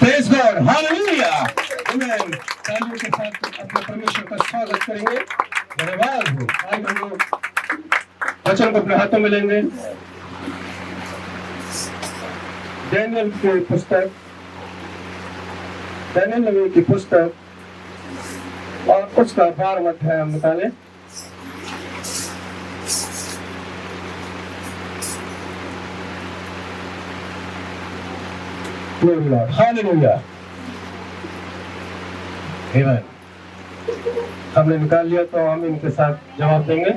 Praise God, hallelujah, आमेन। तालियों के साथ अपने परमेश्वर का स्वागत करेंगे। धन्यवाद हो। आज हम लोग वचन को अपने हाथों में लेंगे। डैनियल की पुस्तक, डैनियल नबी की पुस्तक और उसका 12वां अध्याय हम निकालें। हालेलुया, आमेन। हमने निकाल लिया तो हम इनके साथ जवाब देंगे।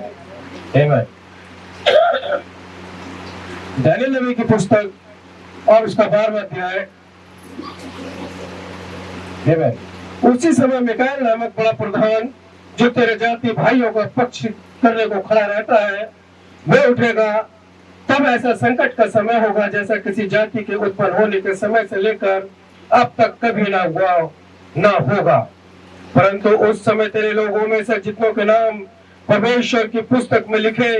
आमेन। डैनियल नबी की पुस्तक और उसका 12वां अध्याय। आमेन। उसी समय मिकाएल नामक बड़ा प्रधान, जो तेरे जाति भाइयों का पक्ष करने को खड़ा रहता है, वह उठेगा। तब ऐसा संकट का समय होगा जैसा किसी जाति के उत्पन्न होने के समय से लेकर अब तक कभी ना हुआ ना होगा। परंतु उस समय तेरे लोगों में से जितनों के नाम परमेश्वर की पुस्तक में लिखे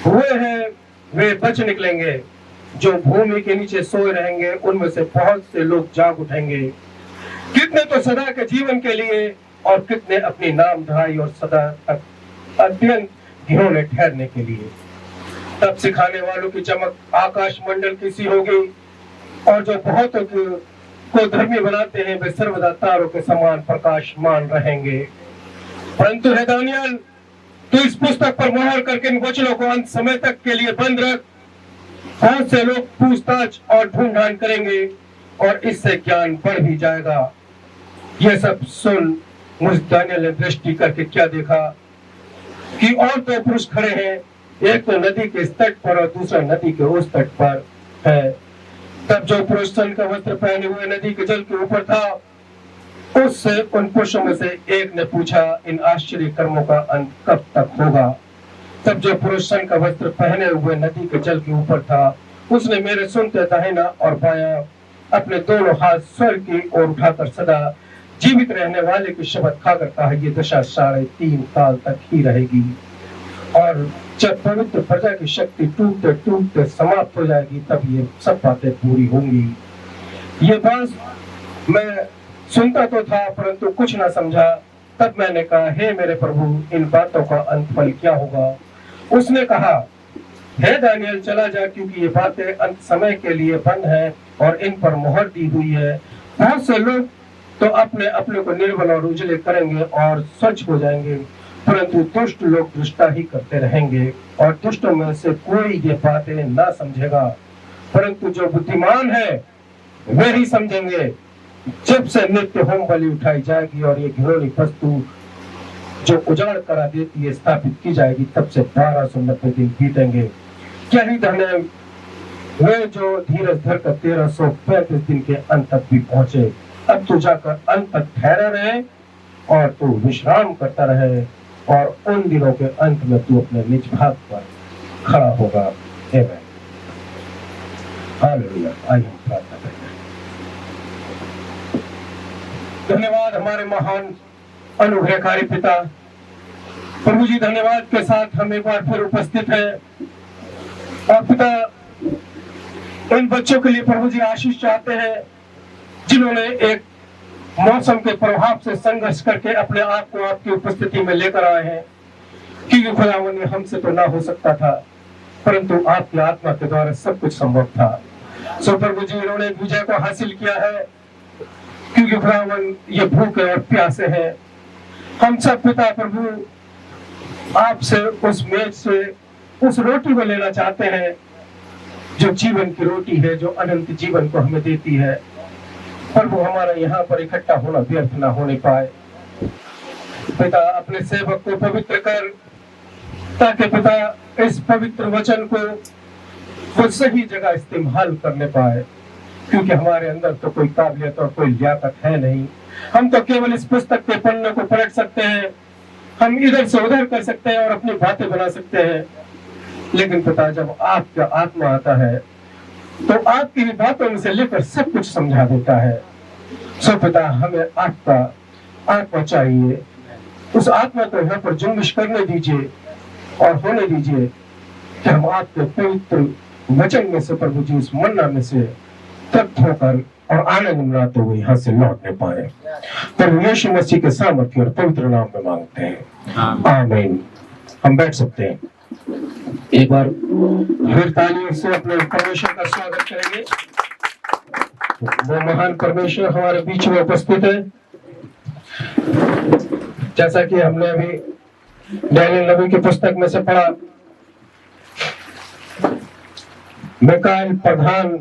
हुए हैं, वे बच निकलेंगे। जो भूमि के नीचे सोए रहेंगे, उनमें से बहुत से लोग जाग उठेंगे। कितने तो सदा के जीवन के लिए और कितने अपनी नामधराई और सदा तक अत्यंत घिनौने ठहरने के लिए। तब सिखाने वालों की चमक आकाश मंडल की सी होगी, और जो बहुतों को धर्मी बनाते हैं, वे सर्वदा तारों के समान प्रकाशमान रहेंगे। परंतु हे दानियल, तू इस पुस्तक पर मोहर करके इन वचनों को अंत समय तक के लिए बंद रख। बहुत से लोग पूछताछ और ढूंढान करेंगे, और इससे ज्ञान बढ़ भी जाएगा। यह सब सुन मुझ दानियल ने दृष्टि करके क्या देखा कि और दो पुरुष खड़े हैं, एक तो नदी के इस तट पर और दूसरा नदी के उस तट पर है। तब जो पुरुष सन का वस्त्र पहने हुए नदी के जल के ऊपर था, उससे उन पुरुषों में से एक ने पूछा, इन आश्चर्य कर्मों का अंत कब तक होगा? तब जो पुरुष सन का वस्त्र पहने हुए नदी के जल के ऊपर था, उसने मेरे सुनते दाहिना और बायां अपने दोनों हाथ स्वर्ग की ओर उठाकर सदा जीवित रहने वाले की शपथ खाकर कहा, ये दशा 3.5 साल तक ही रहेगी। और जब पवित्र प्रजा की शक्ति टूटते टूटते समाप्त हो जाएगी, तब ये सब बातें पूरी होंगी। ये बात मैं सुनता तो था, परंतु कुछ ना समझा। तब मैंने कहा, हे मेरे प्रभु, इन बातों का अंत फल क्या होगा? उसने कहा, हे दानियल, चला जा, क्योंकि ये बातें अंत समय के लिए बंद है और इन पर मोहर दी हुई है। बहुत से लोग तो अपने अपने को निर्बल और उजले करेंगे और स्वच्छ हो जाएंगे, परंतु दुष्ट लोग दुष्टता ही करते रहेंगे, और दुष्टों में से कोई ये बातें ना समझेगा। परंतु जो बुद्धिमान है वे ही समझेंगे। जब से नित्य होम बलि उठाई जाएगी और ये घिनौनी वस्तु जो उजाड़ करा देती है स्थापित की जाएगी, तब से 1290 दिन बीतेंगे। क्या ही धन्य वे जो धीरज धर कर 1335 दिन के अंत तक भी पहुंचे। अब तू जाकर अंत तक ठहरा रहे और तू विश्राम करता रहे, और उन दिनों के अंत में तू अपने निज भाग पर खड़ा होगा। आमीन। हालेलुया। आइए हम प्रार्थना करें। धन्यवाद हमारे महान अनुग्रहकारी पिता प्रभु जी, धन्यवाद के साथ हम एक बार फिर उपस्थित हैं। और पिता, इन बच्चों के लिए प्रभु जी आशीष चाहते हैं, जिन्होंने एक मौसम के प्रभाव से संघर्ष करके अपने आप को आपकी उपस्थिति में लेकर आए हैं। क्योंकि खुदावन, हमसे तो ना हो सकता था, परंतु आपकी आत्मा के द्वारा सब कुछ संभव था। सो प्रभु जी, इन्होंने विजय को हासिल किया है, क्योंकि खुदावन ये भूखे और प्यासे हैं। हम सब पिता प्रभु आपसे उस मेज से उस रोटी को लेना चाहते हैं, जो जीवन की रोटी है, जो अनंत जीवन को हमें देती है। प्रभु, हमारा यहाँ पर इकट्ठा होना व्यर्थ ना होने पाए। पिता, अपने सेवक को पवित्र कर, ताकि पिता इस पवित्र वचन को वो सही जगह इस्तेमाल करने पाए, क्योंकि हमारे अंदर तो कोई काबिलियत और कोई लियाकत है नहीं। हम तो केवल इस पुस्तक के पन्ने को पलट सकते हैं, हम इधर से उधर कर सकते हैं और अपनी बातें बना सकते हैं। लेकिन पिता, जब आपका आत्मा आता है तो आपकी ही बातों में से लेकर सब कुछ समझा देता है। सो पिता, हमें आपका आत्मा चाहिए। उस आत्मा को यहाँ पर जुम्बिश करने दीजिए और होने दीजिए कि हम आपके पवित्र वचन में से प्रभु जी, उस मन्ना में से तृप्त होकर और आनंद मनाते हुए यहाँ से लौटने पाए। पर यीशु मसीह के सामर्थ्य और पवित्र नाम में मांगते हैं, आमीन। हम बैठ सकते हैं। एक बार फिर तालियों से अपने परमेश्वर का स्वागत करेंगे। वो महान परमेश्वर हमारे बीच में उपस्थित है। जैसा कि हमने अभी डैनियल नबी की पुस्तक में से पढ़ा, मिकाएल प्रधान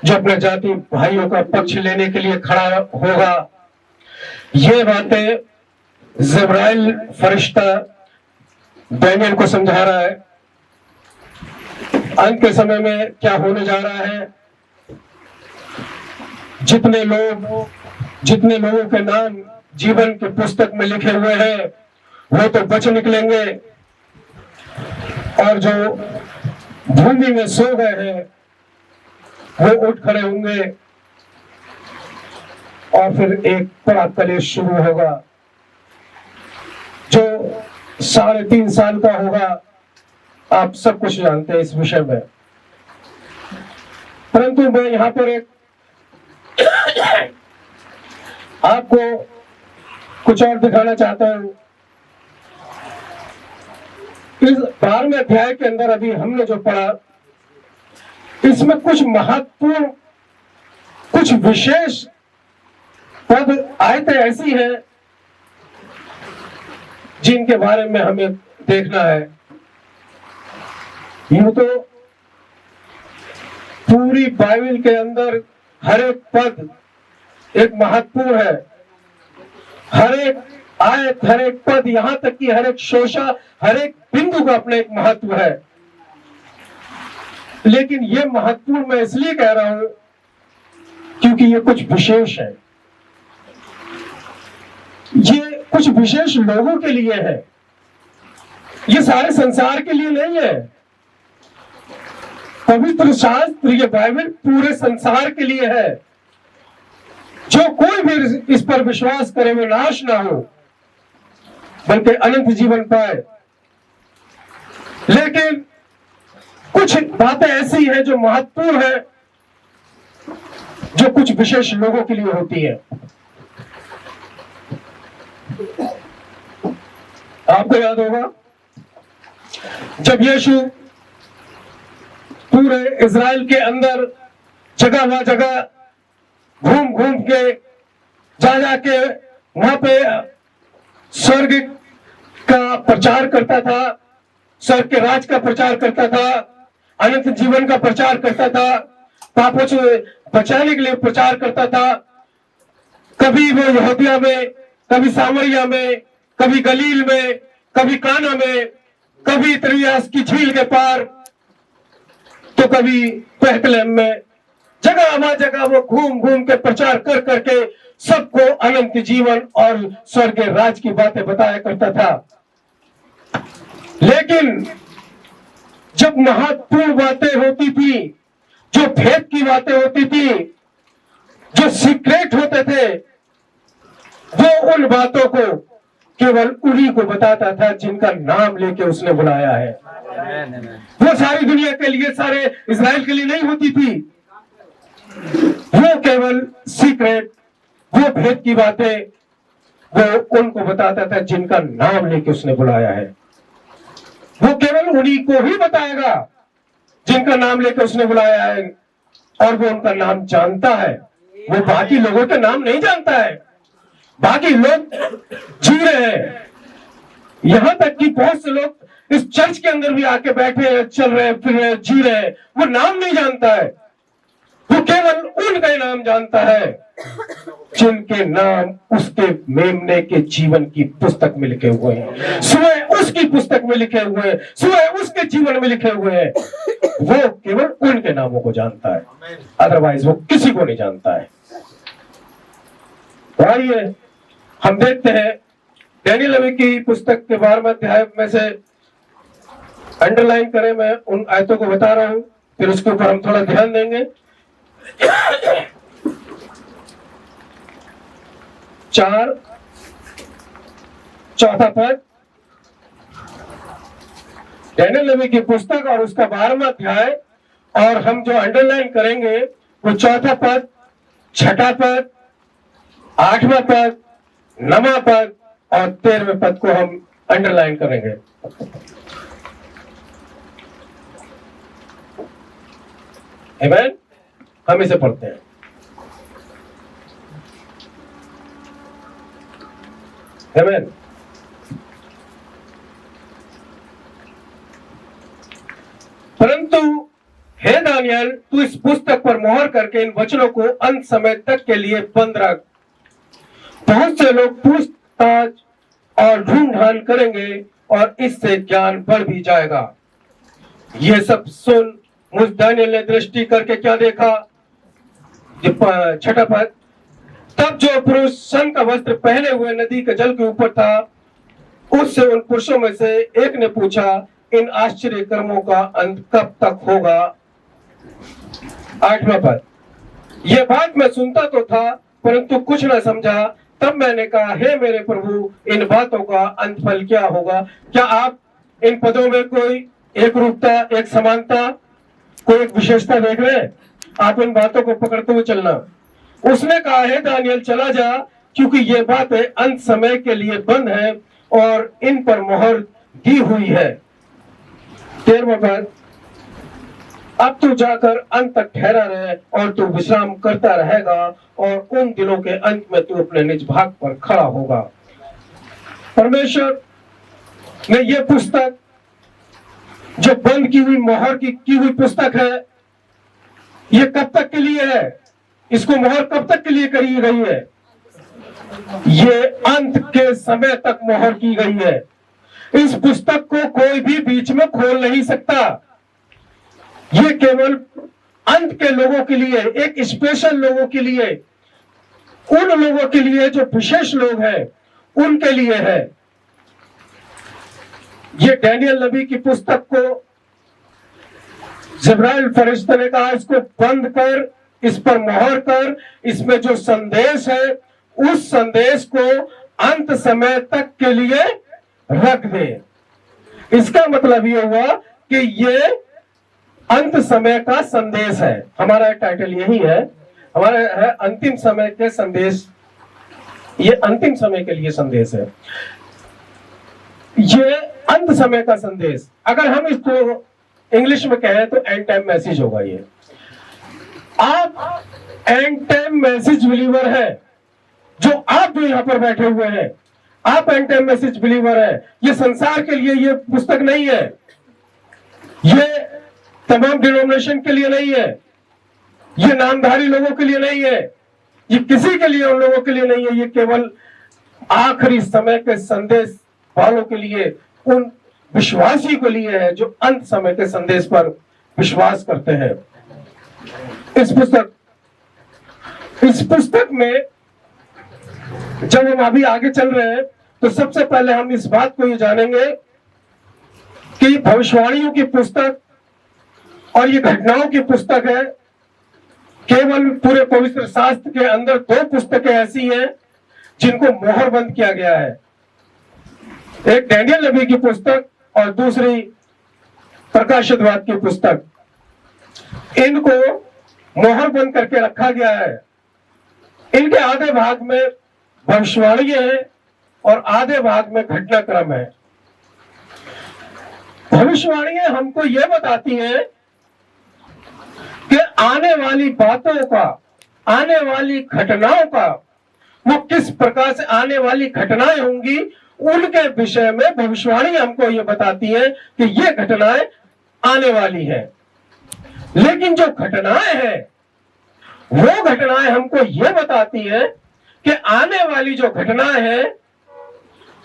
जो अपने जाति भाइयों का पक्ष लेने के लिए खड़ा होगा, ये बातें जिब्राइल फरिश्ता डैनियल को समझा रहा है। अंत के समय में क्या होने जा रहा है, जितने लोगों के नाम जीवन की पुस्तक में लिखे हुए हैं वो तो बच निकलेंगे, और जो भूमि में सो गए हैं वो उठ खड़े होंगे, और फिर एक बड़ा कलेश शुरू होगा जो 3.5 साल का होगा। आप सब कुछ जानते हैं इस विषय में, परंतु मैं यहां पर एक आपको कुछ और दिखाना चाहता हूं। इस 12वें अध्याय के अंदर अभी हमने जो पढ़ा, इसमें कुछ महत्वपूर्ण, कुछ विशेष पद आयतें ऐसी हैं जिनके बारे में हमें देखना है। यूं तो पूरी बाइबल के अंदर हर एक पद एक महत्वपूर्ण है, हर एक आयत, हर एक पद, यहां तक कि हर एक शोशा, हर एक बिंदु का अपना एक महत्व है। लेकिन ये महत्वपूर्ण मैं इसलिए कह रहा हूं क्योंकि ये कुछ विशेष है, ये कुछ विशेष लोगों के लिए है, ये सारे संसार के लिए नहीं है। पवित्र शास्त्र, ये बाइबल पूरे संसार के लिए है। जो कोई भी इस पर विश्वास करे वो नाश ना हो बल्कि अनंत जीवन पाए। लेकिन कुछ बातें ऐसी हैं जो महत्वपूर्ण है, जो कुछ विशेष लोगों के लिए होती है। आपको याद होगा जब यीशु पूरे इज़राइल के अंदर जगह जगह घूम के जा के वहां पे स्वर्ग का प्रचार करता था, स्वर्ग के राज का प्रचार करता था, अनंत जीवन का प्रचार करता था, पापों से बचाने के लिए प्रचार करता था। कभी वो यहूदिया में, कभी सामरिया में, कभी गलील में, कभी काना में, कभी त्रियास की झील के पार, तो कभी बेथलेहम में, जगह वो घूम के प्रचार कर करके सबको अनंत जीवन और स्वर्ग राज की बातें बताया करता था। लेकिन जब महत्वपूर्ण बातें होती थी, जो भेद की बातें होती थी, जो सीक्रेट होते थे, वो उन बातों को केवल उन्हीं को बताता था जिनका नाम लेके उसने बुलाया है। वो सारी दुनिया के लिए, सारे इज़राइल के लिए नहीं होती थी। वो केवल सीक्रेट, वो भेद की बातें वो उनको बताता था जिनका नाम लेके उसने बुलाया है। वो केवल उन्हीं को ही बताएगा जिनका नाम लेके उसने बुलाया है, और वो उनका नाम जानता है। वो बाकी लोगों के नाम नहीं जानता है। बाकी लोग जी रहे हैं, यहां तक कि बहुत से लोग इस चर्च के अंदर भी आके बैठे हैं, चल रहे हैं, फिर रहे, जी रहे हैं, वो नाम नहीं जानता है। वो केवल उनका नाम जानता है जिनके नाम उसके मेमने के जीवन की पुस्तक में लिखे हुए हैं, स्वयं उसकी पुस्तक में लिखे हुए हैं, स्वयं उसके जीवन में लिखे हुए हैं। वो केवल उनके नामों को जानता है, अदरवाइज वो किसी को नहीं जानता है। तो आइए हम देखते हैं डैनियल नबी की पुस्तक के 12वें अध्याय में से, अंडरलाइन करें, मैं उन आयतों को बता रहा हूं, फिर उसके ऊपर हम थोड़ा ध्यान देंगे। 4 चौथा पद, डैनियल नबी की पुस्तक और उसका 12वां अध्याय, और हम जो अंडरलाइन करेंगे वो चौथा पद छठा पद, 8वां पद, 9वां पद और 13वें पद को हम अंडरलाइन करेंगे। आमीन। हम इसे पढ़ते हैं। आमीन। परंतु हे दानियल, तू इस पुस्तक पर मोहर करके इन वचनों को अंत समय तक के लिए बंद रख। बहुत से लोग पूछताछ और ढूंढ करेंगे और इससे ज्ञान बढ़ भी जाएगा। ये सब सुन मुझ दानियल ने दृष्टि करके क्या देखा? छठा पद, तब जो पुरुष सन का वस्त्र पहने हुए नदी के जल के ऊपर था, उससे उन पुरुषों में से एक ने पूछा, इन आश्चर्य कर्मों का अंत कब तक होगा? 8वां पद, यह बात मैं सुनता तो था परंतु कुछ न समझा। तब मैंने कहा, हे मेरे प्रभु, इन बातों का अंत फल क्या होगा? क्या आप इन पदों में कोई एक रूपता, एक समानता, कोई एक विशेषता देख रहे हैं? आप इन बातों को पकड़ते हुए चलना। उसने कहा, हे दानियल, चला जा, क्योंकि ये बातें अंत समय के लिए बंद है और इन पर मोहर दी हुई है। 13वां पद, अब तू जाकर अंत तक ठहरा रहे और तू विश्राम करता रहेगा और उन दिनों के अंत में तू अपने निज भाग पर खड़ा होगा। परमेश्वर ने यह पुस्तक, जो बंद की हुई मोहर की हुई पुस्तक है, ये कब तक के लिए है? इसको मोहर कब तक के लिए करी गई है? ये अंत के समय तक मोहर की गई है। इस पुस्तक को कोई भी बीच में खोल नहीं सकता। ये केवल अंत के लोगों के लिए, एक स्पेशल लोगों के लिए, उन लोगों के लिए जो विशेष लोग हैं, उनके लिए है। ये डैनियल नबी की पुस्तक को जिब्राइल फरिश्ते ने कहा, इसको बंद कर, इस पर मोहर कर, इसमें जो संदेश है उस संदेश को अंत समय तक के लिए रख दे। इसका मतलब यह हुआ कि ये अंत समय का संदेश है। हमारा टाइटल यही है, हमारा है अंतिम समय के संदेश। ये अंतिम समय के लिए संदेश है, ये अंत समय का संदेश। अगर हम इसको इंग्लिश में कहें तो एंड टाइम मैसेज होगा। ये आप एंड टाइम मैसेज बिलीवर है, जो आप जो यहां पर बैठे हुए हैं, आप एंड टाइम मैसेज बिलीवर है। ये संसार के लिए ये पुस्तक नहीं है, ये तमाम डिनोमिनेशन के लिए नहीं है, ये नामधारी लोगों के लिए नहीं है, ये किसी के लिए, उन लोगों के लिए नहीं है। ये केवल आखिरी समय के संदेश वालों के लिए, उन विश्वासी के लिए है जो अंत समय के संदेश पर विश्वास करते हैं। इस पुस्तक में जब हम अभी आगे चल रहे हैं तो सबसे पहले हम इस बात को ये जानेंगे कि भविष्यवाणियों की पुस्तक और ये घटनाओं की पुस्तक है। केवल पूरे पवित्र शास्त्र के अंदर 2 पुस्तकें ऐसी हैं जिनको मोहर बंद किया गया है, एक डैनियल नबी की पुस्तक और दूसरी प्रकाशितवाद की पुस्तक। इनको मोहर बंद करके रखा गया है। इनके आधे भाग में भविष्यवाणी है और आधे भाग में घटनाक्रम है। भविष्यवाणियां हमको यह बताती हैं कि आने वाली बातों का, आने वाली घटनाओं का, वो किस प्रकार से आने वाली घटनाएं होंगी, उनके विषय में भविष्यवाणी हमको ये बताती है कि ये घटनाएं आने वाली है। लेकिन जो घटनाएं हैं, वो घटनाएं हमको ये बताती है कि आने वाली जो घटनाएं हैं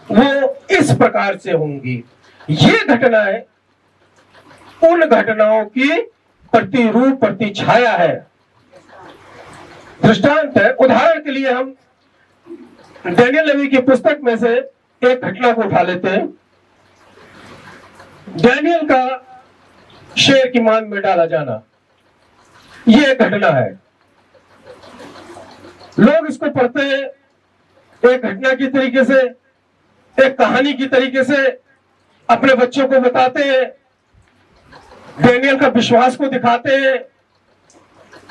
वो इस प्रकार से होंगी। ये घटनाएं उन घटनाओं की प्रतिरूप, प्रतिछाया है, दृष्टांत है। उदाहरण के लिए हम डैनियल नबी की पुस्तक में से एक घटना को उठा लेते हैं। डैनियल का शेर की मान में डाला जाना, यह एक घटना है। लोग इसको पढ़ते हैं एक घटना की तरीके से, एक कहानी की तरीके से, अपने बच्चों को बताते हैं, डैनियल का विश्वास को दिखाते हैं,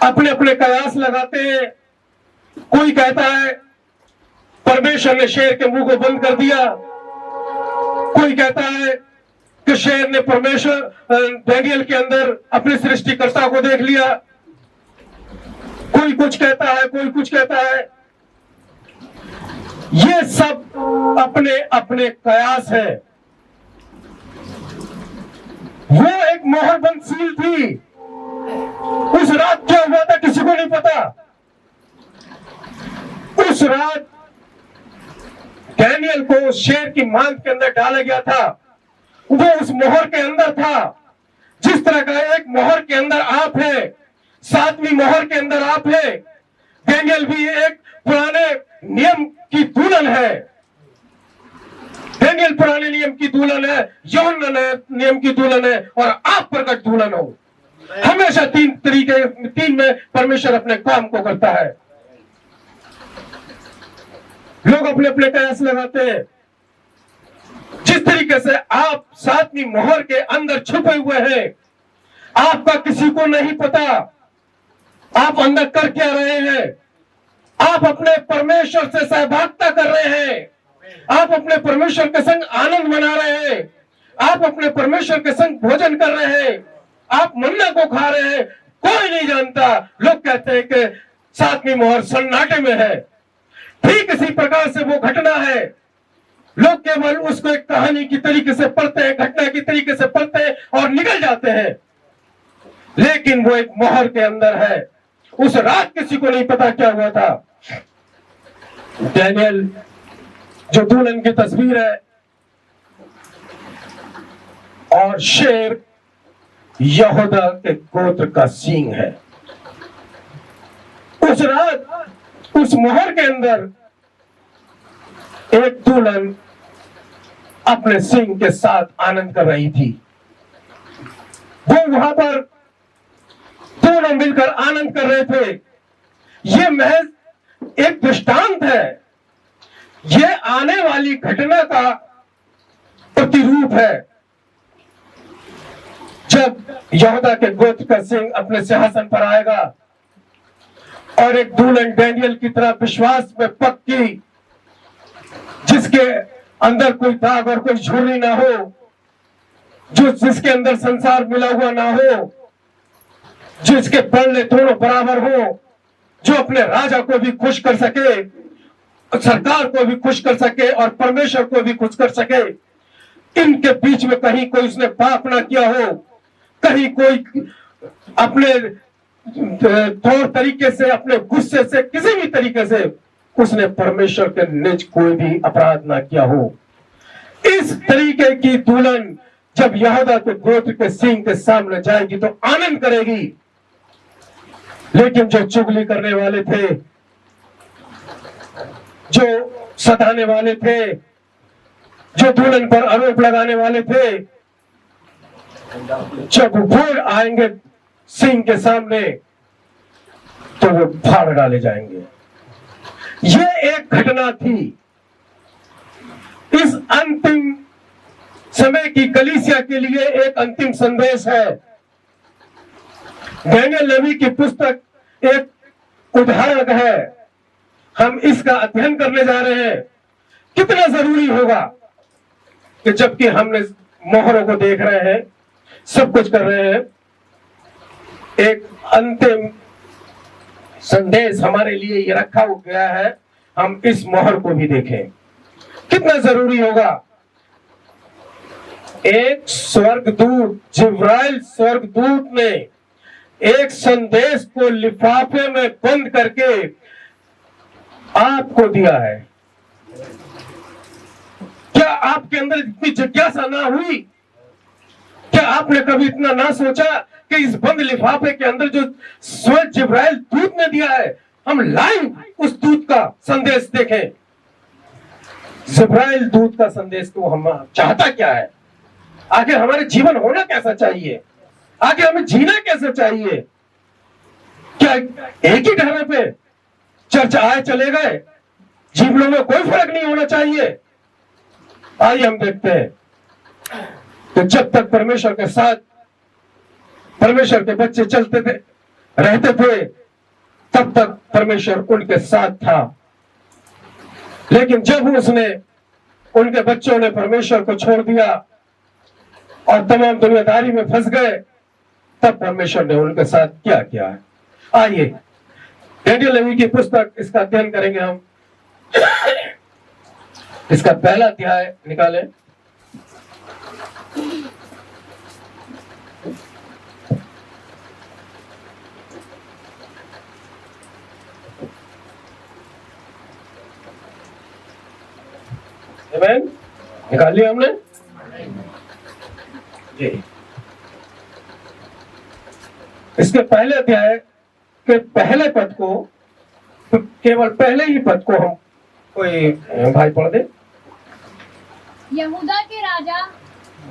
अपने अपने कयास लगाते हैं कोई कहता है परमेश्वर ने शेर के मुंह को बंद कर दिया, कोई कहता है कि शेर ने परमेश्वर डैनियल के अंदर अपने सृष्टिकर्ता को देख लिया, कोई कुछ कहता है, कोई कुछ कहता है। ये सब अपने अपने कयास है। वो एक मोहरबंद सील थी। उस रात क्या हुआ था किसी को नहीं पता। उस रात डैनियल को शेर की मांद के अंदर डाला गया था। वो उस मोहर के अंदर था। जिस तरह का एक मोहर के अंदर आप है, 7वीं मोहर के अंदर आप है। डैनियल भी एक पुराने नियम की दुल्हन है। डैनियल पुराने नियम की दुल्हन है, यूहन्ना नए नियम की दुल्हन है, और आप प्रकट दुल्हन हो। हमेशा तीन में परमेश्वर अपने काम को करता है। लोग अपने अपने कयास लगाते हैं। जिस तरीके से आप 7वीं मोहर के अंदर छुपे हुए हैं, आपका किसी को नहीं पता आप अंदर कर क्या रहे हैं। आप अपने परमेश्वर से सहभागिता कर रहे हैं। आप अपने परमेश्वर के संग आनंद मना रहे हैं। आप अपने परमेश्वर के संग भोजन कर रहे हैं। आप मन्ना को खा रहे हैं। कोई नहीं जानता। लोग कहते हैं कि 7वीं मोहर सन्नाटे में है। ठीक इसी प्रकार से वो घटना है। लोग केवल उसको एक कहानी की तरीके से पढ़ते हैं, घटना की तरीके से पढ़ते हैं और निकल जाते हैं, लेकिन वो एक मोहर के अंदर है। उस रात किसी को नहीं पता क्या हुआ था। डैनियल जो दुल्हन की तस्वीर है, और शेर यहूदा के गोत्र का सींग है। उस रात उस मोहर के अंदर एक दुल्हन अपने सिंह के साथ आनंद कर रही थी। वो वहां पर दोनों मिलकर आनंद कर रहे थे। ये महज एक दृष्टांत है। ये आने वाली घटना का प्रतिरूप है। जब यहूदा के गोत्र का सिंह अपने सिंहासन पर आएगा और एक दुल्हन डैनियल की तरह विश्वास में पक्की, जिसके अंदर कोई दाग और कोई झुर्री ना हो, जो जिसके अंदर संसार मिला हुआ ना हो, जिसके पल्ले दोनों बराबर हो, जो अपने राजा को भी खुश कर सके, सरकार को भी खुश कर सके और परमेश्वर को भी खुश कर सके। इनके बीच में कहीं कोई उसने पाप ना किया हो, कहीं कोई अपने तौर तरीके से, अपने गुस्से से, किसी भी तरीके से उसने परमेश्वर के निज कोई भी अपराध ना किया हो। इस तरीके की दुल्हन जब यहूदा के गोत्र के सिंह के सामने जाएगी तो आनंद करेगी। लेकिन जो चुगली करने वाले थे, जो सताने वाले थे, जो दुल्हन पर आरोप लगाने वाले थे, जब वो आएंगे सिंह के सामने तो वो फाड़ डाले जाएंगे। ये एक घटना थी। इस अंतिम समय की कलीसिया के लिए एक अंतिम संदेश है। डैनियल नबी की पुस्तक एक उदाहरण है। हम इसका अध्ययन करने जा रहे हैं। कितना जरूरी होगा कि जबकि हमने मोहरों को देख रहे हैं, सब कुछ कर रहे हैं, एक अंतिम संदेश हमारे लिए ये रखा गया है, हम इस मोहर को भी देखें। कितना जरूरी होगा। एक स्वर्गदूत, जिब्राइल स्वर्गदूत ने एक संदेश को लिफाफे में बंद करके आपको दिया है। क्या आपके अंदर इतनी जिज्ञासा ना हुई? क्या आपने कभी इतना ना सोचा कि इस बंद लिफाफे के अंदर जो स्वयं जिब्राइल दूत ने दिया है, हम लाइव उस दूत का संदेश देखें। जिब्राइल दूत का संदेश तो हम चाहता क्या है? आखिर हमारे जीवन होना कैसा चाहिए? आखिर हमें जीना कैसा चाहिए? क्या एक ही ढाबे पे चर्च आए चले गए, जीवनों में कोई फर्क नहीं होना चाहिए? आइए हम देखते हैं कि जब तक परमेश्वर के साथ परमेश्वर के बच्चे चलते थे, रहते थे, तब तक परमेश्वर उनके साथ था। लेकिन जब उसने उनके बच्चों ने परमेश्वर को छोड़ दिया और तमाम दुनियादारी में फंस गए, तब परमेश्वर ने उनके साथ क्या किया है। आइए डेनियल नबी की पुस्तक इसका अध्ययन करेंगे हम। इसका पहला अध्याय निकालें। निकाल लिया हमने जी। इसके पहले अध्याय के पहले पद को, केवल पहले ही पद को हम कोई भाई पढ़ दे। यहूदा के राजा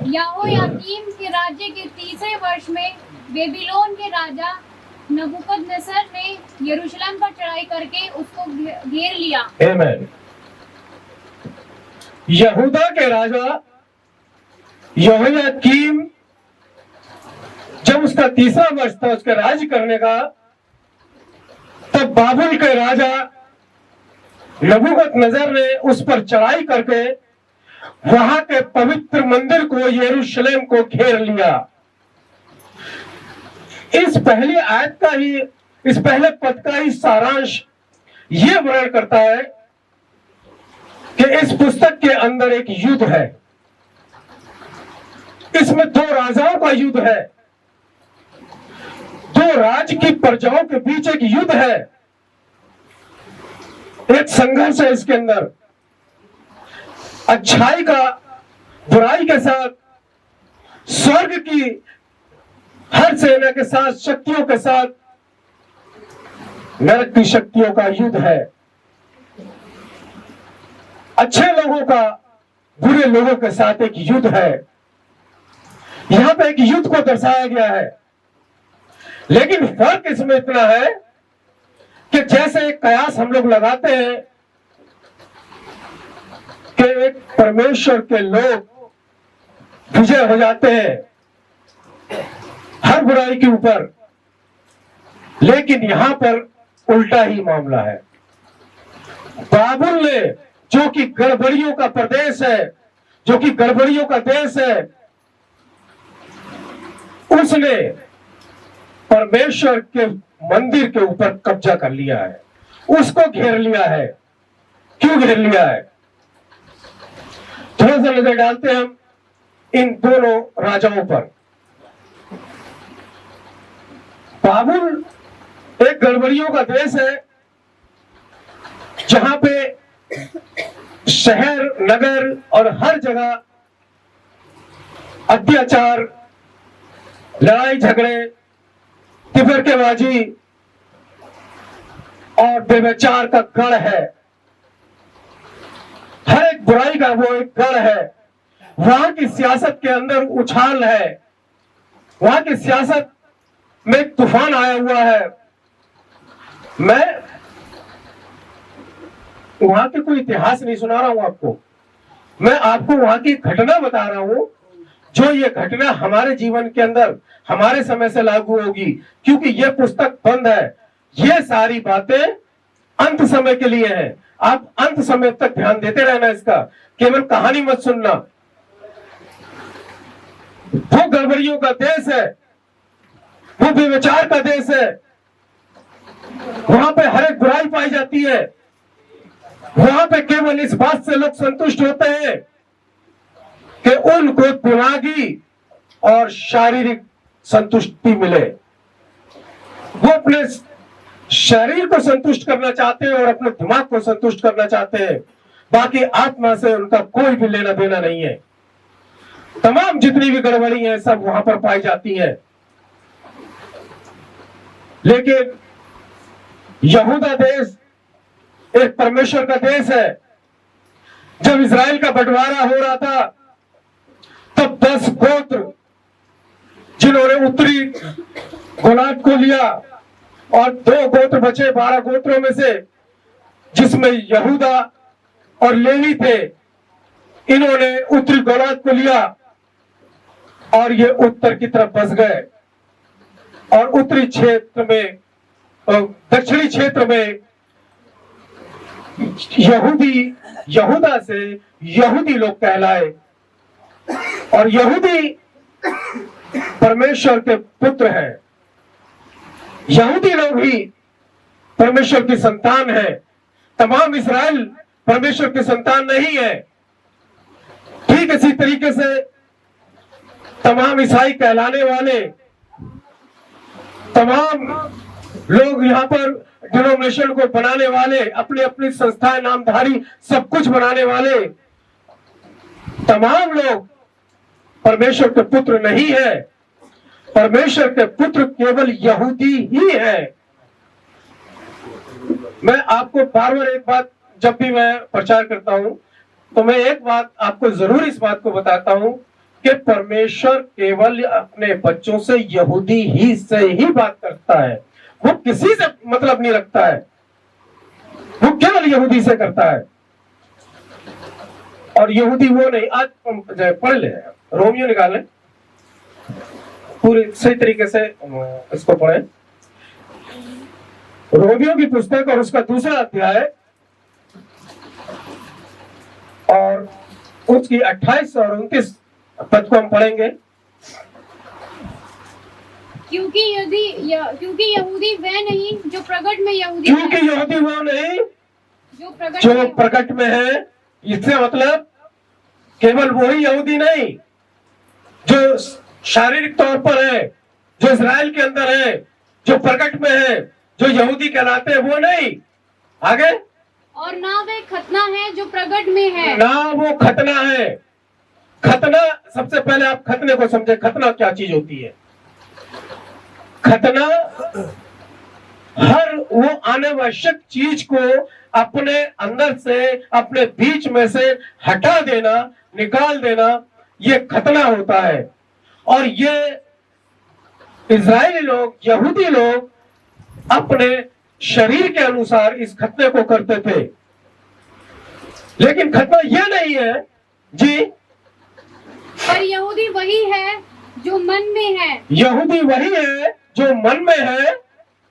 यहोयाकीम के राज्य के 30वें वर्ष में बेबीलोन के राजा नबूकदनेस्सर ने यरूशलेम पर चढ़ाई करके उसको घेर लिया। आमीन। यहूदा के राजा यहोयाकीम, जब उसका 30वां वर्ष था उसके राज्य करने का, तब बाबुल के राजा नबूकदनेस्सर ने उस पर चढ़ाई करके वहां के पवित्र मंदिर को, यरूशलेम को घेर लिया। इस पहली आयत का ही, इस पहले पद का ही सारांश यह वर्णन करता है कि इस पुस्तक के अंदर एक युद्ध है। इसमें दो राजाओं का युद्ध है, दो राज्य की प्रजाओं के बीच एक युद्ध है, एक संघर्ष है इसके अंदर। अच्छाई का बुराई के साथ, स्वर्ग की हर सेना के साथ, शक्तियों के साथ नरक की शक्तियों का युद्ध है। अच्छे लोगों का बुरे लोगों के साथ एक युद्ध है। यहां पे एक युद्ध को दर्शाया गया है, लेकिन फर्क इसमें इतना है कि जैसे एक कयास हम लोग लगाते हैं कि एक परमेश्वर के लोग विजय हो जाते हैं हर बुराई के ऊपर, लेकिन यहां पर उल्टा ही मामला है। बाबुल ने, जो कि गड़बड़ियों का प्रदेश है, जो कि गड़बड़ियों का देश है, उसने परमेश्वर के मंदिर के ऊपर कब्जा कर लिया है, उसको घेर लिया है। क्यों घेर लिया है? थोड़ा सा नजर डालते हैं हम इन दोनों राजाओं पर। बाबुल एक गड़बड़ियों का देश है, जहां पे शहर, नगर और हर जगह अत्याचार, लड़ाई झगड़े, तिफरकेबाजी और व्यभिचार का गढ़ है। हर एक बुराई का वो एक गढ़ है। वहां की सियासत के अंदर उछाल है, वहां की सियासत में एक तूफान आया हुआ है। मैं वहां के कोई इतिहास नहीं सुना रहा हूं आपको, मैं आपको वहां की घटना बता रहा हूं, जो ये घटना हमारे जीवन के अंदर हमारे समय से लागू होगी, क्योंकि ये पुस्तक बंद है। ये सारी बातें अंत समय के लिए है। आप अंत समय तक ध्यान देते रहना इसका, केवल कहानी मत सुनना। वो गड़बड़ियों का देश है, वो व्यभिचार का देश है, वहां पे हर एक बुराई पाई जाती है। वहां पे केवल इस बात से लोग संतुष्ट होते हैं कि उनको दिमागी और शारीरिक संतुष्टि मिले। वो अपने शरीर को संतुष्ट करना चाहते हैं और अपने दिमाग को संतुष्ट करना चाहते हैं, बाकी आत्मा से उनका कोई भी लेना देना नहीं है। तमाम जितनी भी गड़बड़ी है सब वहां पर पाई जाती है। लेकिन यहूदा देश एक परमेश्वर का देश है। जब इजराइल का बंटवारा हो रहा था, तब 10 गोत्र जिन्होंने उत्तरी गोलान को लिया और 2 गोत्र बचे 12 गोत्रों में से, जिसमें यहूदा और लेवी थे। इन्होंने उत्तरी गोलान को लिया और ये उत्तर की तरफ बस गए और उत्तरी क्षेत्र में दक्षिणी क्षेत्र में यहूदा से यहूदी लोग कहलाए, और यहूदी परमेश्वर के पुत्र हैं। यहूदी लोग ही परमेश्वर की संतान है। तमाम इस्राएल परमेश्वर की संतान नहीं है। ठीक इसी तरीके से तमाम ईसाई कहलाने वाले, तमाम लोग यहाँ पर डिनोमिनेशन को बनाने वाले, अपनी अपनी संस्थाएं नामधारी सब कुछ बनाने वाले, तमाम लोग परमेश्वर के पुत्र नहीं है। परमेश्वर के पुत्र केवल यहूदी ही है। मैं आपको बार बार एक बात, जब भी मैं प्रचार करता हूं तो मैं एक बात आपको जरूर इस बात को बताता हूं कि परमेश्वर केवल अपने बच्चों से, यहूदी ही से ही बात करता है। वो किसी से मतलब नहीं रखता है, वो केवल यहूदी से करता है। और यहूदी वो नहीं, आज पढ़ ले, रोमियो निकालें, पूरी सही तरीके से इसको पढ़े। रोमियो की पुस्तक और उसका दूसरा अध्याय और उसकी 28 और 29 पद को हम पढ़ेंगे। क्योंकि यहूदी वह नहीं जो प्रकट में यहूदी क्योंकि है, यहूदी वो नहीं जो जो प्रकट में है। इससे मतलब केवल वही यहूदी नहीं जो शारीरिक तौर पर है, जो इस्राएल के अंदर है, जो प्रकट में है, जो यहूदी कहलाते हैं, वो नहीं। आगे, और ना वे खतना है जो प्रकट में है, ना वो खतना है। खतना, सबसे पहले आप खतने को समझे। खतना क्या चीज होती है? खतना हर वो अनावश्यक चीज को अपने अंदर से, अपने बीच में से हटा देना, निकाल देना, ये खतना होता है। और ये इजरायली लोग, यहूदी लोग अपने शरीर के अनुसार इस खतने को करते थे। लेकिन खतना यह नहीं है जी। पर यहूदी वही है जो मन में है, यहूदी वही है जो मन में है,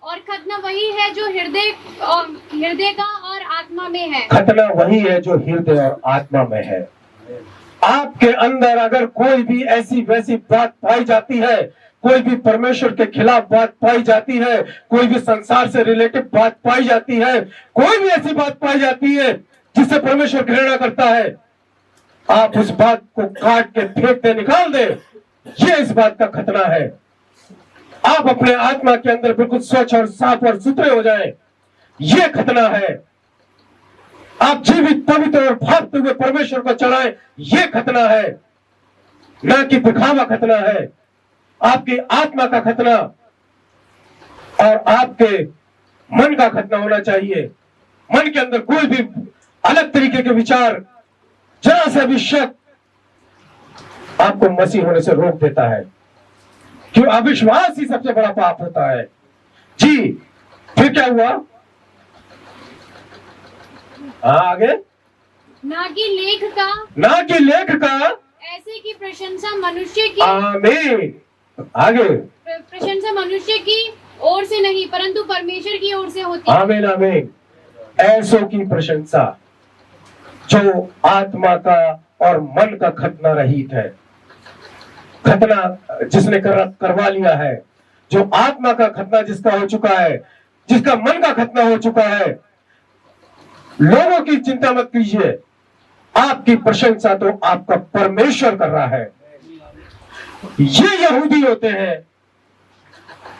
और खतना वही है जो हृदय का और आत्मा में है। खतना वही है जो हृदय और आत्मा में है। आपके अंदर अगर कोई भी ऐसी वैसी बात पाई जाती है, कोई भी परमेश्वर के खिलाफ बात पाई जाती है, कोई भी संसार से रिलेटेड बात पाई जाती है, कोई भी ऐसी बात पाई जाती है जिससे परमेश्वर घृणा करता है, आप उस बात को काट के फेंक दे, निकाल दे। ये इस बात का खतना है। आप अपने आत्मा के अंदर बिल्कुल स्वच्छ और साफ और सुथरे हो जाएं, ये खतना है। आप जीवित, पवित्र और भागते हुए परमेश्वर को चढ़ाएं, ये खतना है। ना कि दिखावा खतना है। आपकी आत्मा का खतना और आपके मन का खतना होना चाहिए। मन के अंदर कोई भी अलग तरीके के विचार, जरा सा भी शक आपको मसीह होने से रोक देता है। क्यों? अविश्वास ही सबसे बड़ा पाप होता है जी। फिर क्या हुआ? आगे, ना कि लेख का, ना कि लेख का, ऐसे की प्रशंसा मनुष्य की, आमीन। आगे, प्रशंसा मनुष्य की ओर से नहीं परंतु परमेश्वर की ओर से होती है। आमीन आमीन। ऐसों की प्रशंसा जो आत्मा का और मन का खतना रहित है। खतना जिसने करवा लिया है, जो आत्मा का खतना जिसका हो चुका है, जिसका मन का खतना हो चुका है, लोगों की चिंता मत कीजिए। आपकी प्रशंसा तो आपका परमेश्वर कर रहा है। ये यहूदी होते हैं।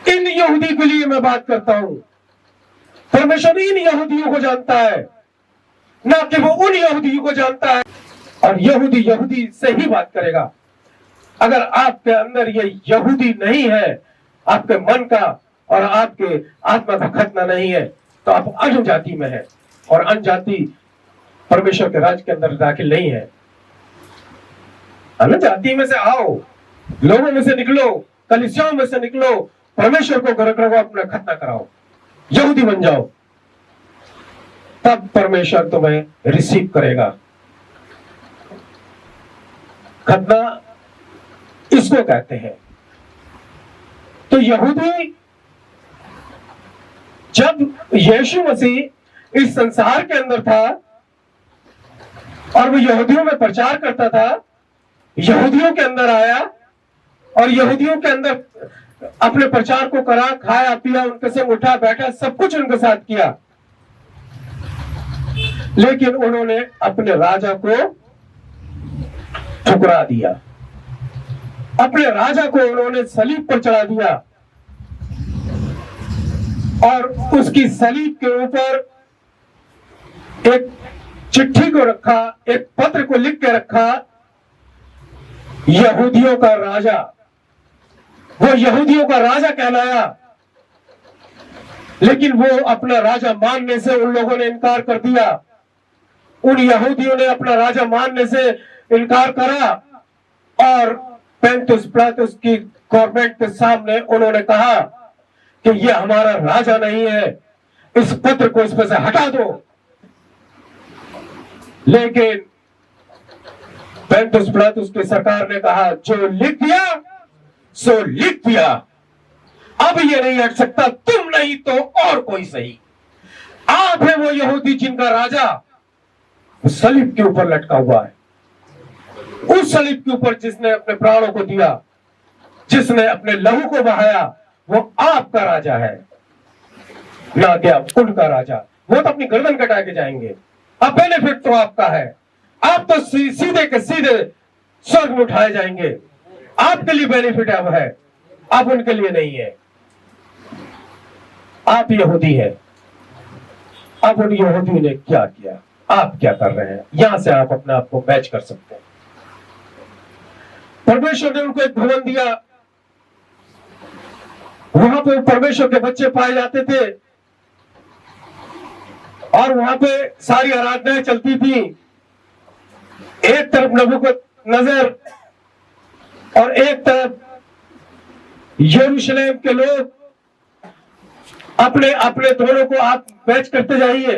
इन यहूदी के लिए मैं बात करता हूं। परमेश्वर इन यहूदियों को जानता है, ना कि वो उन यहूदियों को जानता है। और यहूदी यहूदी से ही बात करेगा। अगर आपके अंदर ये यहूदी नहीं है, आपके मन का और आपके आत्मा का खतना नहीं है, तो आप अन्य जाति में है। और अन्य जाति परमेश्वर के राज्य के अंदर दाखिल नहीं है। अन्य जाति में से आओ, लोगों में से निकलो, कलीसियाओं में से निकलो, परमेश्वर को घर करो, अपना खतना कराओ, यहूदी बन जाओ, तब परमेश्वर तुम्हें रिसीव करेगा। खतना इसको कहते हैं। तो यहूदी जब यीशु मसीह इस संसार के अंदर था और वो यहूदियों में प्रचार करता था, यहूदियों के अंदर आया और यहूदियों के अंदर अपने प्रचार को करा, खाया पिया, उनके संग उठा बैठा, सब कुछ उनके साथ किया, लेकिन उन्होंने अपने राजा को ठुकरा दिया। अपने राजा को उन्होंने सलीब पर चढ़ा दिया और उसकी सलीब के ऊपर एक चिट्ठी को रखा, एक पत्र को लिख के रखा, यहूदियों का राजा। वो यहूदियों का राजा कहलाया, लेकिन वो अपना राजा मानने से उन लोगों ने इनकार कर दिया। उन यहूदियों ने अपना राजा मानने से इनकार करा और पेंतुस पिलातुस की गवर्नमेंट के सामने उन्होंने कहा कि ये हमारा राजा नहीं है, इस पत्र को इसमें से हटा दो। लेकिन पेंतुस पिलातुस की सरकार ने कहा, जो लिख दिया सो लिख दिया, अब ये नहीं हट सकता, तुम नहीं तो और कोई सही। आप है वो यहूदी जिनका राजा सलीब के ऊपर लटका हुआ है। उस सलीब के ऊपर जिसने अपने प्राणों को दिया, जिसने अपने लहू को बहाया, वो आपका राजा है, ना कि आप उनका राजा। वो तो अपनी गर्दन कटा के जाएंगे, अब बेनिफिट तो आपका है, आप तो सीधे के सीधे स्वर्ग में उठाए जाएंगे, आपके लिए बेनिफिट अब है, आप उनके लिए नहीं है। आप यहूदी है। अब उन यहूदियों ने क्या किया, आप क्या कर रहे हैं, यहां से आप अपने आप को मैच कर सकते हैं। परमेश्वर ने उनको एक भवन दिया, वहां पे परमेश्वर के बच्चे पाए जाते थे और वहां पे सारी आराधनाएं चलती थी। एक तरफ नबूकदनेस्सर और एक तरफ यरूशलेम के लोग, अपने अपने दोनों को आप मैच करते जाइए।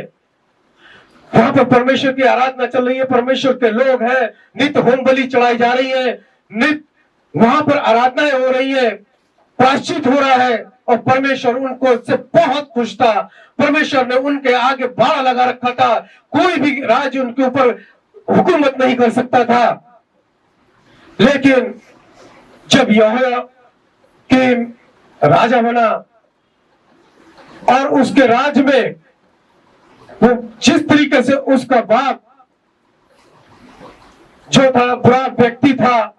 वहां पर परमेश्वर की आराधना चल रही है, परमेश्वर के लोग हैं, नित्य होम बलि चढ़ाई जा रही है, नित्य वहां पर आराधनाएं हो रही है, प्रायश्चित हो रहा है और परमेश्वर उनको से बहुत खुश था। परमेश्वर ने उनके आगे बाड़ा लगा रखा था, कोई भी राज्य उनके ऊपर हुकूमत नहीं कर सकता था। लेकिन जब यहोयाकीम राजा बना और उसके राज में वो जिस तरीके से उसका बाप जो था बुरा व्यक्ति था,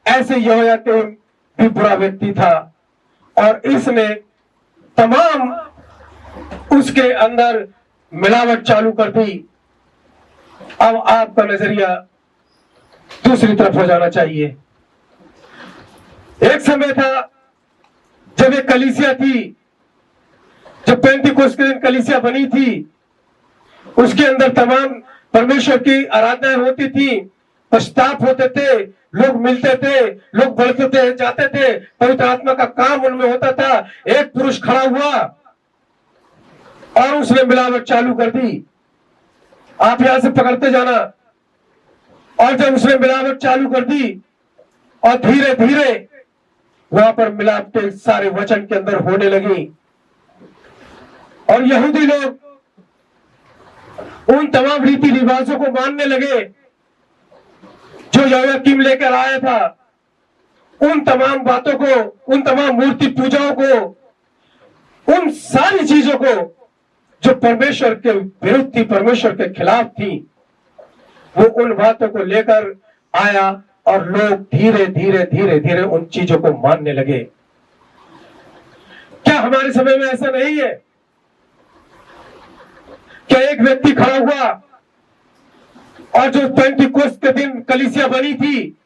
ऐसे यहोयाकीम भी बुरा व्यक्ति था और इसने तमाम उसके अंदर मिलावट चालू कर दी। अब आपका नजरिया दूसरी तरफ हो जाना चाहिए। एक समय था जब एक कलीसिया थी, जब पेंतीकोस्त के दिन कलीसिया बनी थी, उसके अंदर तमाम परमेश्वर की आराधनाएं होती थी, पश्चाताप होते थे, लोग मिलते थे, लोग बढ़ते थे, जाते थे, पवित्र आत्मा का काम उनमें होता था। एक पुरुष खड़ा हुआ और उसने मिलावट चालू कर दी। आप यहां से पकड़ते जाना। और जब उसने मिलावट चालू कर दी और धीरे धीरे वहां पर मिलावटें सारे वचन के अंदर होने लगी और यहूदी लोग उन तमाम रीति रिवाजों को मानने लगे जो यहोयाकीम लेकर आया था। उन तमाम बातों को, उन तमाम मूर्ति पूजाओं को, उन सारी चीजों को जो परमेश्वर के विरुद्ध थी, परमेश्वर के खिलाफ थी, वो उन बातों को लेकर आया और लोग धीरे धीरे धीरे धीरे उन चीजों को मानने लगे। क्या हमारे समय में ऐसा नहीं है? क्या एक व्यक्ति खड़ा हुआ और जो पेंतीकोस्त के दिन कलीसिया बनी थी,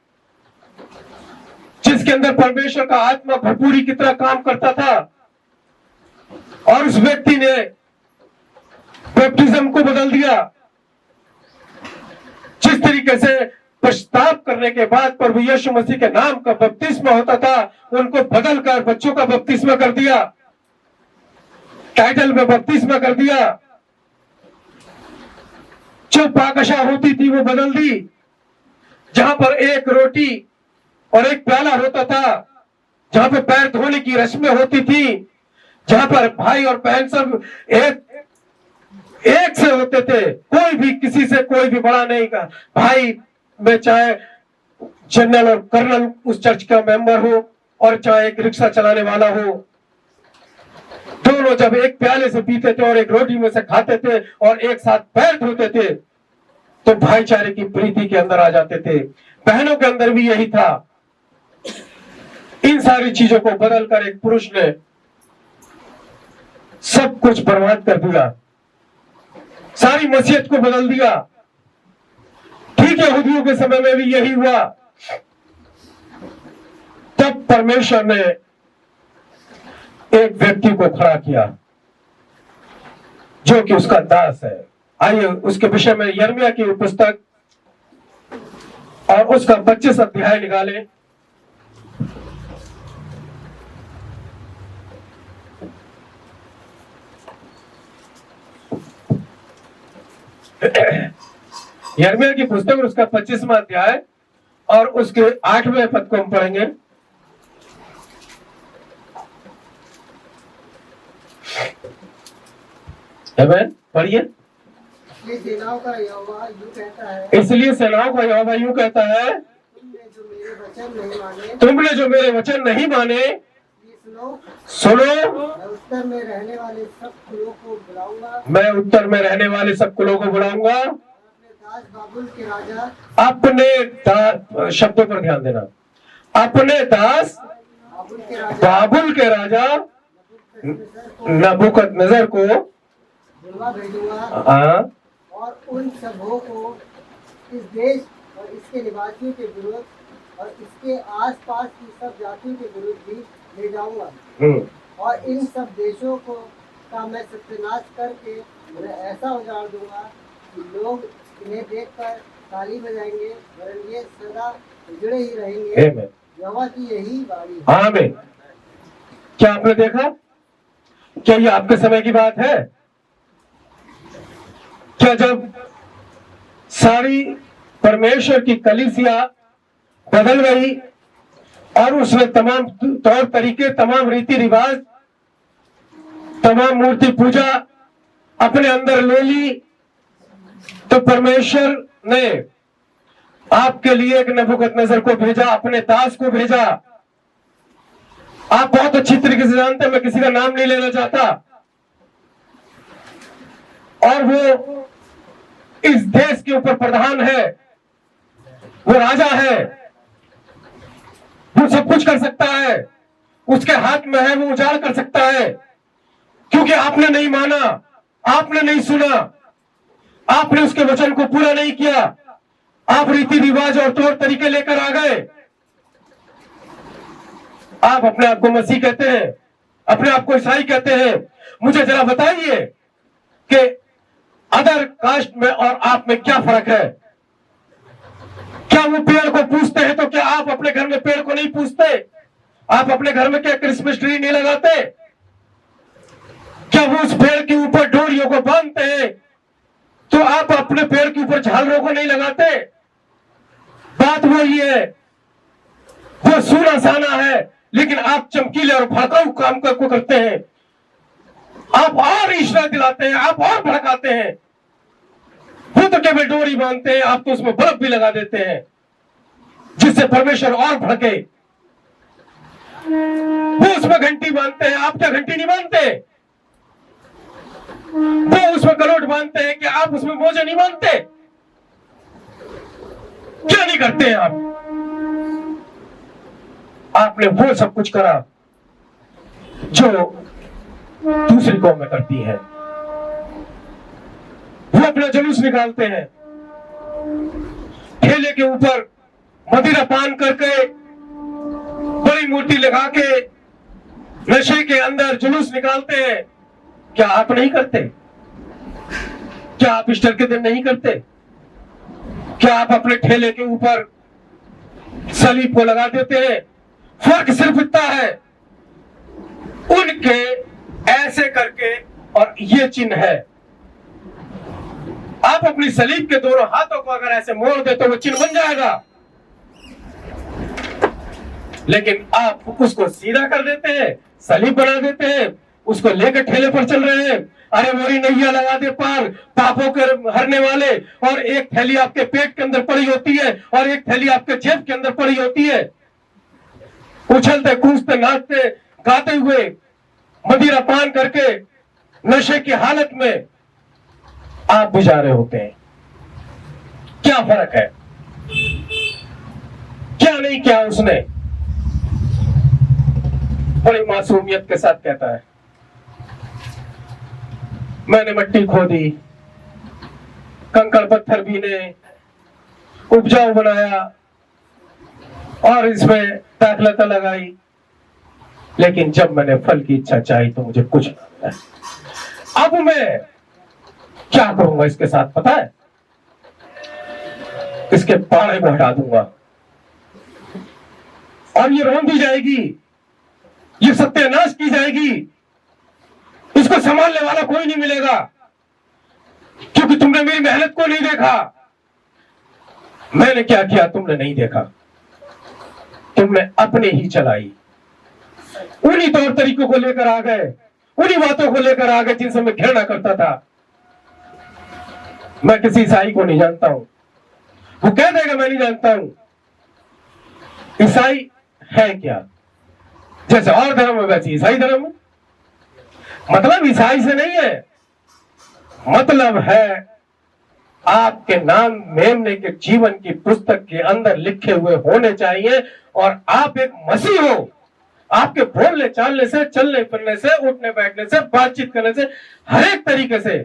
जिसके अंदर परमेश्वर का आत्मा भरपूरी की तरह काम करता था, और उस व्यक्ति ने बैप्टिज्म को बदल दिया। जिस तरीके से पश्चाताप करने के बाद प्रभु यीशु मसीह के नाम का बपतिस्मा होता था, उनको बदलकर बच्चों का बपतिस्मा कर दिया, टाइटल में बपतिस्मा कर दिया। जो पाकशाह होती थी वो बदल दी, जहां पर एक रोटी और एक प्याला होता था, जहां पर पैर धोने की रस्में होती थी, जहां पर भाई और बहन सब एक से होते थे, कोई भी किसी से कोई भी बड़ा नहीं का भाई में, चाहे जनरल और कर्नल उस चर्च का मेंबर हो और चाहे एक रिक्शा चलाने वाला हो, दोनों जब एक प्याले से पीते थे और एक रोटी में से खाते थे और एक साथ पैर धोते थे तो भाईचारे की प्रीति के अंदर आ जाते थे। बहनों के अंदर भी यही था। इन सारी चीजों को बदलकर एक पुरुष ने सब कुछ बर्बाद कर दिया, सारी मसीहत को बदल दिया। ठीक है, यहूदियों के समय में भी यही हुआ। तब परमेश्वर ने एक व्यक्ति को खड़ा किया जो कि उसका दास है। आइए उसके विषय में यिर्मयाह की पुस्तक और उसका 25 अध्याय निकालें। यिर्मयाह की पुस्तक और उसका 25वां अध्याय और उसके 8वें पद को हम पढ़ेंगे। पढ़िए। इसलिए सेनाओं का यहोवा यूं कहता है, तुमने जो मेरे वचन नहीं माने, सुनो, मैं उत्तर में रहने वाले सब कुलों को बुलाऊंगा, मैं उत्तर में रहने वाले सब कुलों को बुलाऊंगा, अपने दास बाबुल के राजा, अपने शब्दों पर ध्यान देना, अपने दास बाबुल के राजा नबूकदनेस्सर को बुलवा भेजूंगा और उन सबों को इस देश और इसके निवासियों के विरुद्ध और इसके आसपास की सब जातियों के विरुद्ध भी ले जाऊंगा और इन सब देशों को का मैं सत्यानाश करके उन्हें ऐसा उजाड़ दूंगा कि लोग इन्हें देखकर ताली बजाएंगे, वरन ये सदा उजड़े ही रहेंगे। यहोवा की यही वाणी है। आमीन। क्या आपने देखा? क्या ये आपके समय की बात है? क्या जब सारी परमेश्वर की कलीसिया बदल गई और उसने तमाम तौर तरीके, तमाम रीति रिवाज, तमाम मूर्ति पूजा अपने अंदर ले ली, तो परमेश्वर ने आपके लिए एक नबूकदनेस्सर को भेजा, अपने दास को भेजा। आप बहुत अच्छी तरीके से जानते हैं, मैं किसी का नाम नहीं लेना चाहता। और वो इस देश के ऊपर प्रधान है, वो राजा है, वो सब कुछ कर सकता है, उसके हाथ में है, वो उजाड़ कर सकता है। क्योंकि आपने नहीं माना, आपने नहीं सुना, आपने उसके वचन को पूरा नहीं किया, आप रीति रिवाज और तौर तरीके लेकर आ गए। आप अपने आप को मसीह कहते हैं, अपने आप को ईसाई कहते हैं। मुझे जरा बताइए कि अदर कास्ट में और आप में क्या फर्क है? क्या वो पेड़ को पूजते हैं तो क्या आप अपने घर में पेड़ को नहीं पूजते? आप अपने घर में क्या क्रिसमस ट्री नहीं लगाते? क्या वो उस पेड़ के ऊपर डोरियों को बांधते हैं तो आप अपने पेड़ के ऊपर झालरों को नहीं लगाते? बात वो ही है, वो सूना साना है, लेकिन आप चमकीले और भड़काऊ काम को करते हैं। आप और ईर्ष्या दिलाते हैं, आप और भड़काते हैं। वो तो केवल डोरी बांधते हैं, आप तो उसमें बर्फ भी लगा देते हैं जिससे परमेश्वर और भड़के। वो उसमें घंटी बांधते हैं, आप क्या घंटी नहीं बांधते? वो उसमें गलोट बांधते हैं कि आप उसमें मोजे नहीं बांधते? क्या नहीं करते हैं आप? आपने वो सब कुछ करा जो दूसरी कौम में करती है। वो अपना जुलूस निकालते हैं, ठेले के ऊपर मदिरा पान करके, बड़ी मूर्ति लगा के, नशे के अंदर जुलूस निकालते हैं। क्या आप नहीं करते? क्या आप ईस्टर के दिन नहीं करते? क्या आप अपने ठेले के ऊपर सलीब को लगा देते हैं? फर्क सिर्फ इतना है, उनके ऐसे करके और ये चिन्ह है। आप अपनी सलीब के दोनों हाथों को अगर ऐसे मोड़ दे तो वो चिन्ह बन जाएगा, लेकिन आप उसको सीधा कर देते हैं, सलीब बना देते हैं, उसको लेकर ठेले पर चल रहे हैं। अरे मोरी नैया लगा दे पार, पापों के हरने वाले। और एक थैली आपके पेट के अंदर पड़ी होती है और एक थैली आपके जेब के अंदर पड़ी होती है। उछलते कूदते नाचते गाते हुए मदिरा पान करके नशे की हालत में आप भी जा रहे होते हैं। क्या फर्क है? क्या नहीं किया उसने? बड़ी मासूमियत के साथ कहता है, मैंने मिट्टी खोदी, कंकड़ पत्थर बीने, उपजाऊ बनाया और इसमें दाखलता लगाई, लेकिन जब मैंने फल की इच्छा चाही तो मुझे कुछ ना मिला। अब मैं क्या करूंगा इसके साथ पता है? इसके पाड़े को हटा दूंगा और ये रौंदी जाएगी, ये सत्यानाश की जाएगी। इसको संभालने वाला कोई नहीं मिलेगा, क्योंकि तुमने मेरी मेहनत को नहीं देखा। मैंने क्या किया तुमने नहीं देखा, तुमने अपने ही चलाई। उन्हीं तौर तरीकों को लेकर आ गए, उन्हीं बातों को लेकर आ गए जिनसे मैं घृणा करता था। मैं किसी ईसाई को नहीं जानता हूं, वो कह देगा मैं नहीं जानता हूं। ईसाई है क्या? जैसे और धर्म है वैसे ईसाई धर्म है। मतलब ईसाई से नहीं है, मतलब है आपके नाम मेमने के जीवन की पुस्तक के अंदर लिखे हुए होने चाहिए और आप एक मसीह हो। आपके बोलने चालने से, चलने फिरने से, उठने बैठने से, बातचीत करने से, हर एक तरीके से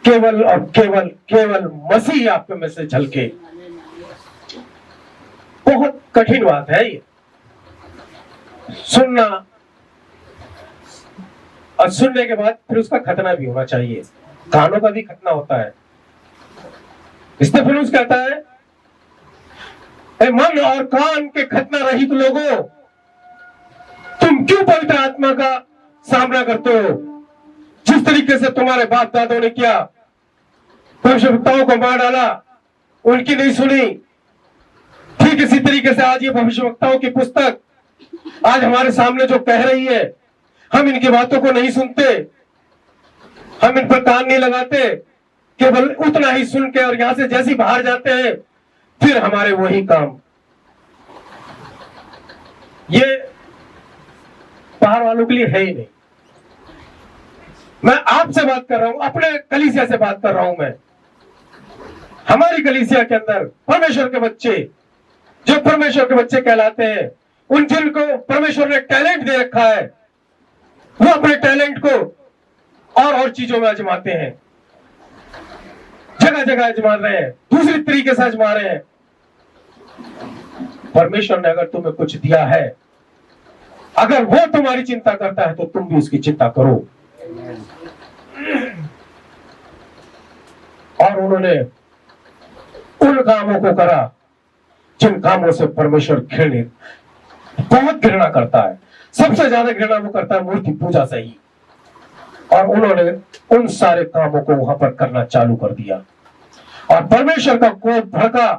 केवल और केवल केवल मसीह आपके में से झलके। बहुत कठिन बात है ये सुनना, और सुनने के बाद फिर उसका खतना भी होना चाहिए। कानों का भी खतना होता है। स्टेफनुस कहता है, ए मन और कान के खतना रहित लोगों, तुम क्यों पवित्र आत्मा का सामना करते हो? जिस तरीके से तुम्हारे बाप दादों ने किया, भविष्यवक्ताओं को मार डाला, उनकी नहीं सुनी, ठीक इसी तरीके से आज ये भविष्यवक्ताओं की पुस्तक आज हमारे सामने जो कह रही है, हम इनकी बातों को नहीं सुनते, हम इन पर कान नहीं लगाते, केवल उतना ही सुन के और यहां से जैसे बाहर जाते हैं फिर हमारे वही काम। ये बाहर वालों के लिए है ही नहीं। मैं आपसे बात कर रहा हूं, अपने कलीसिया से बात कर रहा हूं। मैं हमारी कलीसिया के अंदर परमेश्वर के बच्चे, जो परमेश्वर के बच्चे कहलाते हैं, उन जिनको परमेश्वर ने टैलेंट दे रखा है, वो अपने टैलेंट को और चीजों में आजमाते हैं, जगह जगह आजमा रहे हैं, दूसरी तरीके से आजमा रहे हैं। परमेश्वर ने अगर तुम्हें कुछ दिया है, अगर वो तुम्हारी चिंता करता है तो तुम भी उसकी चिंता करो। और उन्होंने उन कामों को करा जिन कामों से परमेश्वर घृणित, बहुत घृणा करता है। सबसे ज्यादा घृणा वो करता है मूर्ति पूजा से ही। और उन्होंने उन सारे कामों को वहां पर करना चालू कर दिया और परमेश्वर का कोप भड़का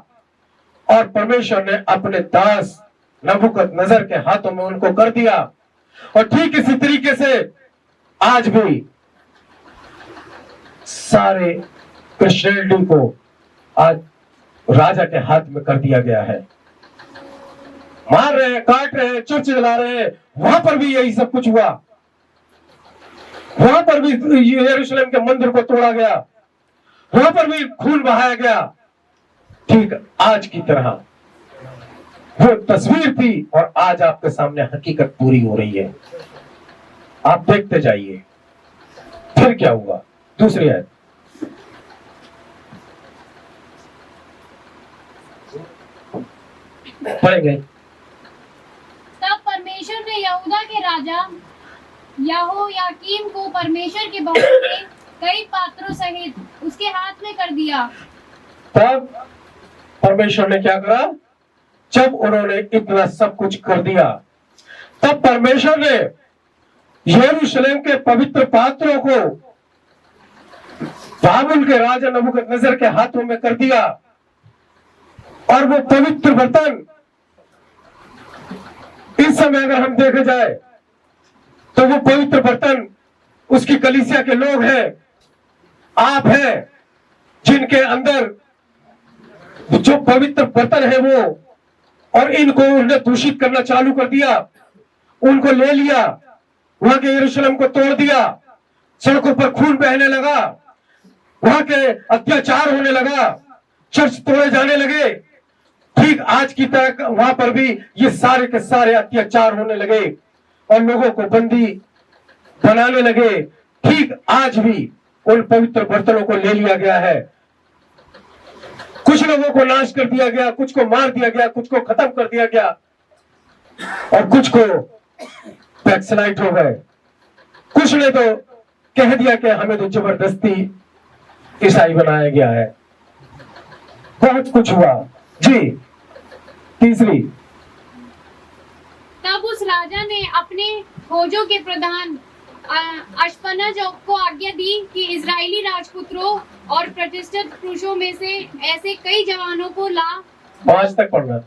और परमेश्वर ने अपने दास नबूकदनेस्सर के हाथों में उनको कर दिया। और ठीक इसी तरीके से आज भी सारे क्रिश्चियनिटी को आज राजा के हाथ में कर दिया गया है। मार रहे हैं, काट रहे हैं, चर्च जला रहे हैं। वहां पर भी यही सब कुछ हुआ। वहां पर भी यरूशलेम के मंदिर को तोड़ा गया, वहां पर भी खून बहाया गया। ठीक आज की तरह वो तस्वीर थी और आज आपके सामने हकीकत पूरी हो रही है। आप देखते जाइए फिर क्या हुआ। दूसरी है, पढ़ेंगे। तब परमेश्वर ने यहूदा के राजा यहोयाकीम को परमेश्वर के भवन में कई पात्रों सहित उसके हाथ में कर दिया। तब परमेश्वर ने क्या करा? जब उन्होंने इतना सब कुछ कर दिया, तब परमेश्वर ने यरूशलेम के पवित्र पात्रों को बाबुल के राजा नबूकदनेस्सर के हाथों में कर दिया। और वो पवित्र बर्तन इस समय अगर हम देखे जाए तो वो पवित्र बर्तन उसकी कलीसिया के लोग हैं, आप हैं, जिनके अंदर जो पवित्र बर्तन है वो, और इनको उन्होंने दूषित करना चालू कर दिया, उनको ले लिया, वहां के यरूशलेम को तोड़ दिया, सड़कों पर खून बहने लगा, वहां के अत्याचार होने लगा, चर्च तोड़े जाने लगे। ठीक आज की तरह वहां पर भी ये सारे के सारे अत्याचार होने लगे और लोगों को बंदी बनाने लगे। ठीक आज भी उन पवित्र बर्तनों को ले लिया गया है, कुछ लोगों को नाश कर दिया गया, कुछ को मार दिया गया, कुछ को खत्म कर दिया गया और कुछ को बैकस्लाइड हो गए। कुछ ने तो कह दिया कि हमें तो जबरदस्ती ईसाई बनाया गया है। बहुत कुछ हुआ जी। तीसरी, तब उस राजा ने अपने फौजों के प्रधान अश्पनज को आज्ञा दी कि इजरायली राजपुत्रों और प्रतिष्ठित पुरुषों में से ऐसे कई जवानों को ला 5 तक पढ़ना,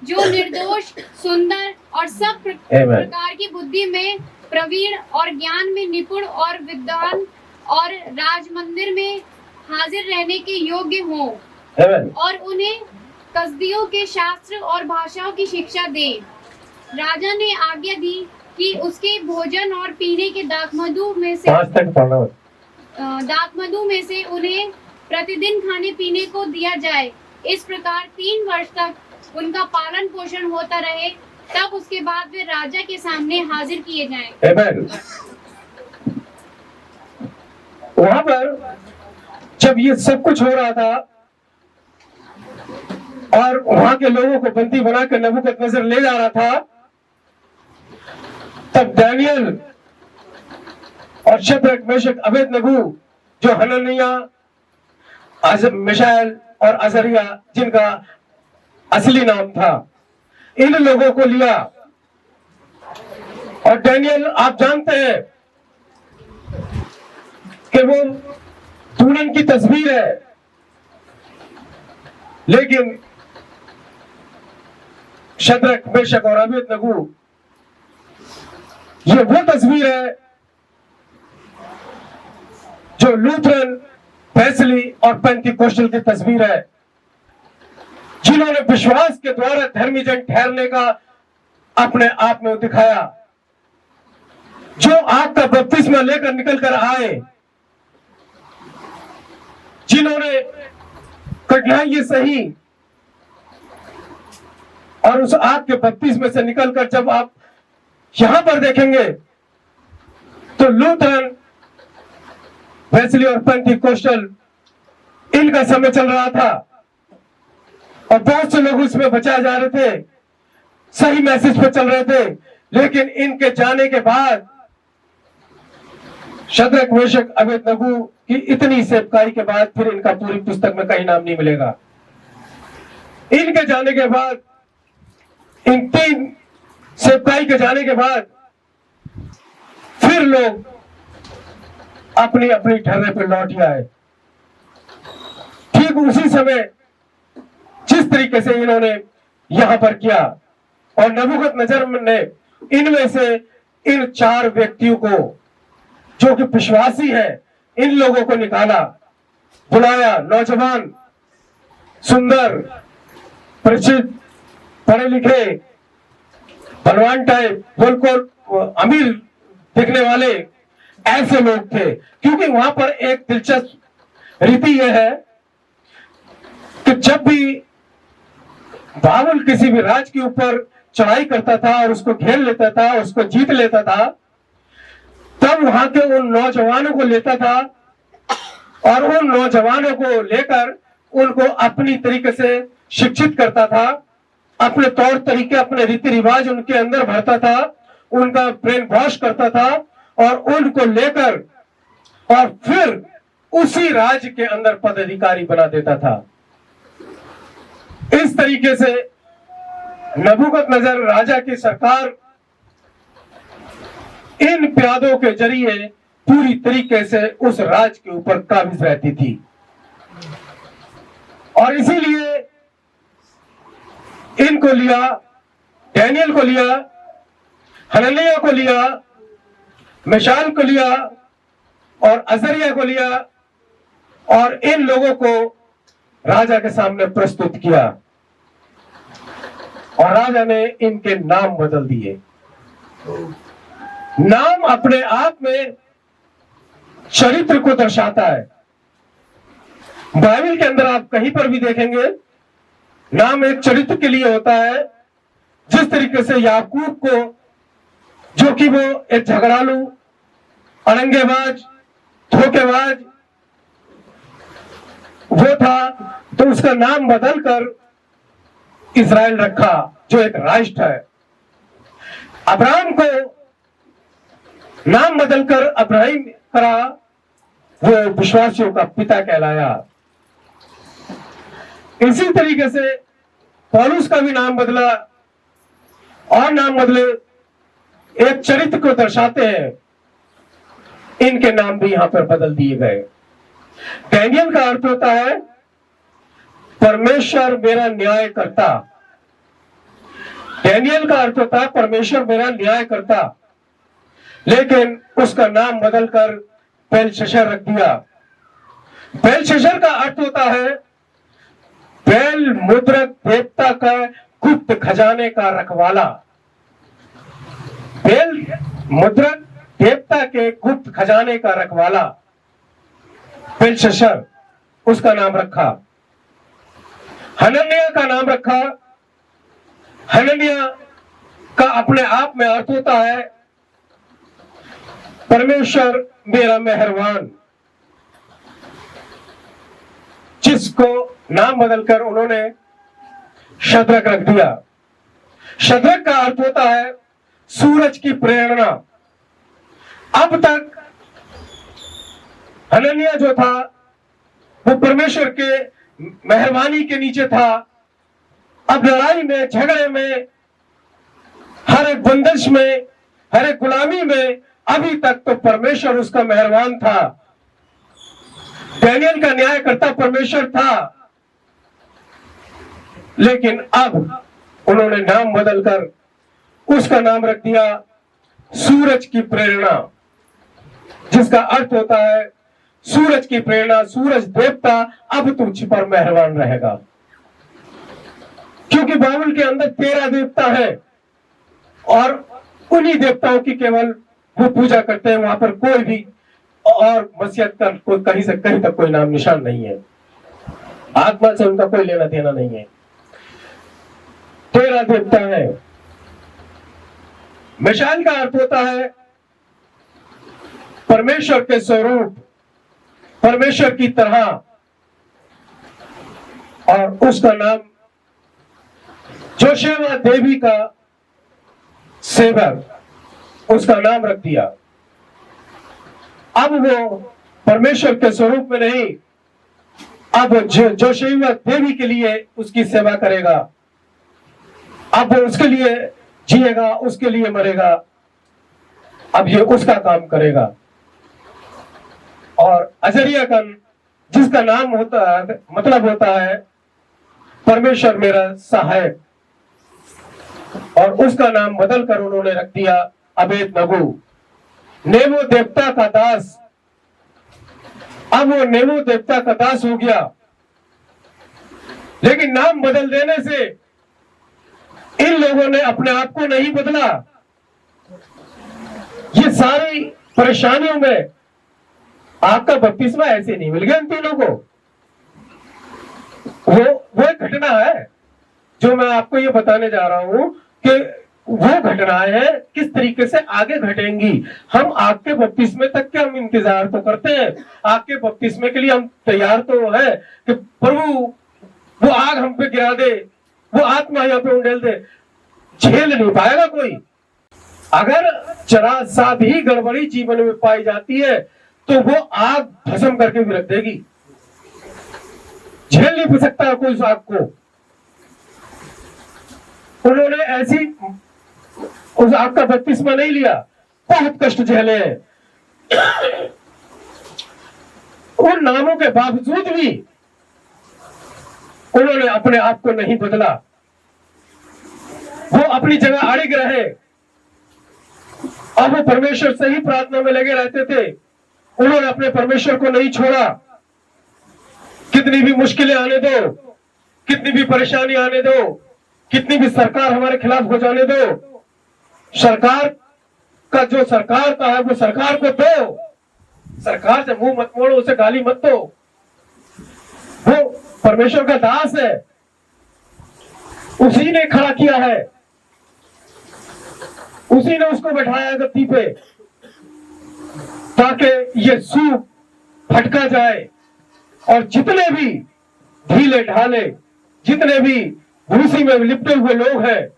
जो निर्दोष, सुंदर और सब प्रकार की बुद्धि में प्रवीण और ज्ञान में निपुण और विद्वान और राजमंदिर में हाजिर रहने के योग्य हों, और उन्हें कसदियों के शास्त्र और भाषाओं की शिक्षा दे। राजा ने आज्ञा दी कि उसके भोजन और पीने के दाखमधु में से उन्हें प्रतिदिन खाने पीने को दिया जाए। इस प्रकार 3 वर्ष तक उनका पालन पोषण होता रहे, तब उसके बाद वे राजा के सामने हाजिर किए जाएं। वहां पर जब ये सब कुछ हो रहा था और वहां के लोगों को बंदी बनाकर नबूकदनेस्सर ले जा रहा था, तब दानियल और शद्रक, मेशक, अबेदनगो, जो हननिया, मिशाएल और अजरिया, जिनका असली नाम था, इन लोगों को लिया। और दानियल, आप जानते हैं कि वो दुल्हन की तस्वीर है, लेकिन शद्रक, मेशक और अबेदनगो ये वो तस्वीर है जो लूथरन, वेस्ली और पेंटिकोस्टल की तस्वीर है, जिन्होंने विश्वास के द्वारा धर्मी जन ठहरने का अपने आप में दिखाया, जो आग का बपतिस्मा लेकर निकल कर आए, जिन्होंने कठिनाई सही और उस आग के बपतिस्मे से निकलकर जब आप यहां पर देखेंगे तो लूथरन, वेस्ली और पेंटिकोस्टल, इनका समय चल रहा था और बहुत से लोग उसमें बचाए जा रहे थे, सही मैसेज पर चल रहे थे। लेकिन इनके जाने के बाद शद्रक, मेशक, अबेदनगो की इतनी सेवकाई के बाद फिर इनका पूरी पुस्तक में कहीं नाम नहीं मिलेगा। इनके जाने के बाद, इन 3 सेवकाई के जाने के बाद फिर लोग अपनी अपनी ठहरे पर लौट आए। ठीक उसी समय जिस तरीके से इन्होंने यहां पर किया, और नबूकदनेस्सर ने इनमें से इन 4 व्यक्तियों को, जो कि विश्वासी हैं, इन लोगों को निकाला, बुलाया। नौजवान, सुंदर, परिचित, पढ़े लिखे, बलवान टाइप, बिल्कुल अमीर दिखने वाले ऐसे लोग थे। क्योंकि वहां पर एक दिलचस्प रीति यह है कि जब भी बाबुल किसी भी राज के ऊपर चढ़ाई करता था और उसको घेर लेता था, उसको जीत लेता था, तब वहां के उन नौजवानों को लेता था और उन नौजवानों को लेकर उनको अपनी तरीके से शिक्षित करता था, अपने तौर तरीके, अपने रीति रिवाज उनके अंदर भरता था, उनका ब्रेन वॉश करता था और उनको लेकर और फिर उसी राज्य के अंदर पदाधिकारी बना देता था। इस तरीके से नबूकदनेस्सर राजा की सरकार इन प्यादों के जरिए पूरी तरीके से उस राज्य के ऊपर काबिज रहती थी। और इसीलिए इनको लिया, दानियल को लिया, हननिया को लिया, मिशाल को लिया और अजरिया को लिया और इन लोगों को राजा के सामने प्रस्तुत किया और राजा ने इनके नाम बदल दिए। नाम अपने आप में चरित्र को दर्शाता है। बाइबल के अंदर आप कहीं पर भी देखेंगे नाम एक चरित्र के लिए होता है। जिस तरीके से याकूब को, जो कि वो एक झगड़ालू, अड़ंगेबाज, धोखेबाज वो था, तो उसका नाम बदलकर इस्राएल रखा, जो एक राष्ट्र है। अब्राहम को नाम बदलकर अब्राहिम करा, वो विश्वासियों का पिता कहलाया। इसी तरीके से पौलुस का भी नाम बदला और नाम बदले एक चरित्र को दर्शाते हैं। इनके नाम भी यहां पर बदल दिए गए। डैनियल का अर्थ होता है परमेश्वर मेरा न्याय करता। डैनियल का अर्थ होता है परमेश्वर मेरा न्याय करता, लेकिन उसका नाम बदलकर बेलशस्सर रख दिया। बेलशस्सर का अर्थ होता है बेल मुद्रक देवता का गुप्त खजाने का रखवाला। बेल मुद्रक देवता के गुप्त खजाने का रखवाला बेलशस्सर, उसका नाम रखा। हनन्याह का नाम रखा। हनन्याह का अपने आप में अर्थ होता है परमेश्वर मेरा मेहरबान, जिसको नाम बदलकर उन्होंने शद्रक रख दिया। शद्रक का अर्थ होता है सूरज की प्रेरणा। अब तक हनन्याह जो था वो परमेश्वर के मेहरबानी के नीचे था। अब लड़ाई में, झगड़े में, हर एक बंदिश में, हर एक गुलामी में अभी तक तो परमेश्वर उसका मेहरबान था। डैनियल का न्यायकर्ता परमेश्वर था, लेकिन अब उन्होंने नाम बदलकर उसका नाम रख दिया सूरज की प्रेरणा, जिसका अर्थ होता है सूरज की प्रेरणा, सूरज देवता अब तुझ पर मेहरबान रहेगा। क्योंकि बाइबल के अंदर 13 देवता है और उन्हीं देवताओं की केवल वो पूजा करते हैं। वहां पर कोई भी और मसीहत का कोई कहीं से कहीं तक कोई नाम निशान नहीं है। आत्मा से उनका कोई लेना देना नहीं है। 13 देवता है। मिशाल का अर्थ होता है परमेश्वर के स्वरूप, परमेश्वर की तरह, और उसका नाम जोशेवा देवी का सेवक, उसका नाम रख दिया। अब वो परमेश्वर के स्वरूप में नहीं, अब जोशेवा देवी के लिए उसकी सेवा करेगा। अब वो उसके लिए जिएगा, उसके लिए मरेगा। अब ये उसका काम करेगा। और अजरिया का, जिसका नाम होता है, मतलब होता है परमेश्वर मेरा सहायक, और उसका नाम बदलकर उन्होंने रख दिया अबेद-नगो, नेबो देवता का दास। अब वो नेबो देवता का दास हो गया। लेकिन नाम बदल देने से इन लोगों ने अपने आप को नहीं बदला। ये सारी परेशानियों में आपका बपतिस्मा ऐसे नहीं मिल गया इन तीनों को। वो एक घटना है जो मैं आपको ये बताने जा रहा हूं कि वो घटनाएं हैं किस तरीके से आगे घटेंगी। हम आग के बपतिस्मे तक के हम इंतजार तो करते हैं, आग के बपतिस्मे के लिए हम तैयार तो है कि प्रभु वो आग हम पे गिरा दे, वो आत्मा यहाँ पे उंडेल दे। झेल नहीं पाएगा कोई। अगर जरा सा भी गड़बड़ी जीवन में पाई जाती है तो वो आग भस्म करके भी रख देगी। झेल नहीं सकता कोई उस आग को। उन्होंने ऐसी उस आग का बपतिस्मा नहीं लिया, बहुत कष्ट झेले हैं। उन नामों के बावजूद भी उन्होंने अपने आप को नहीं बदला। वो अपनी जगह अड़िग रहे। अब वो परमेश्वर से ही प्रार्थना में लगे रहते थे। उन्होंने अपने परमेश्वर को नहीं छोड़ा। कितनी भी मुश्किलें आने दो, कितनी भी परेशानी आने दो, कितनी भी सरकार हमारे खिलाफ हो जाने दो, सरकार का जो सरकार का है वो सरकार को दो। सरकार से मुंह मत मोड़ो, उसे गाली मत दो। वो परमेश्वर का दास है, उसी ने खड़ा किया है, उसी ने उसको बैठाया गद्दी पे ताकि ये सूप फटका जाए और जितने भी ढीले ढाले, जितने भी भूसी में लिपटे हुए लोग हैं,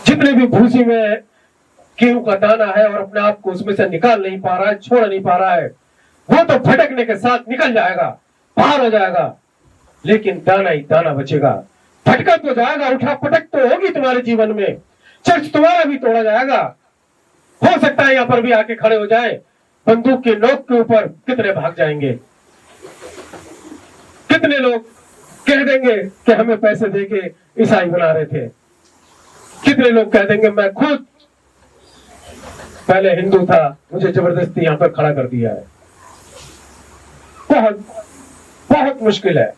जितने भी भूसी में गेहूं का दाना है और अपने आप को उसमें से निकाल नहीं पा रहा है, छोड़ नहीं पा रहा है, वो तो फटकने के साथ निकल जाएगा, बाहर हो जाएगा, लेकिन दाना ही दाना बचेगा। फटका तो जाएगा, उठा पटक तो होगी तुम्हारे जीवन में, चर्च तुम्हारा भी तोड़ा जाएगा। हो सकता है यहां पर भी आके खड़े हो जाए, बंदूक के नोक के ऊपर कितने भाग जाएंगे, कितने लोग कह देंगे कि हमें पैसे देके ईसाई बना रहे थे, कितने लोग कह देंगे मैं खुद पहले हिंदू था, मुझे जबरदस्ती यहां पर खड़ा कर दिया है। बहुत बहुत मुश्किल है।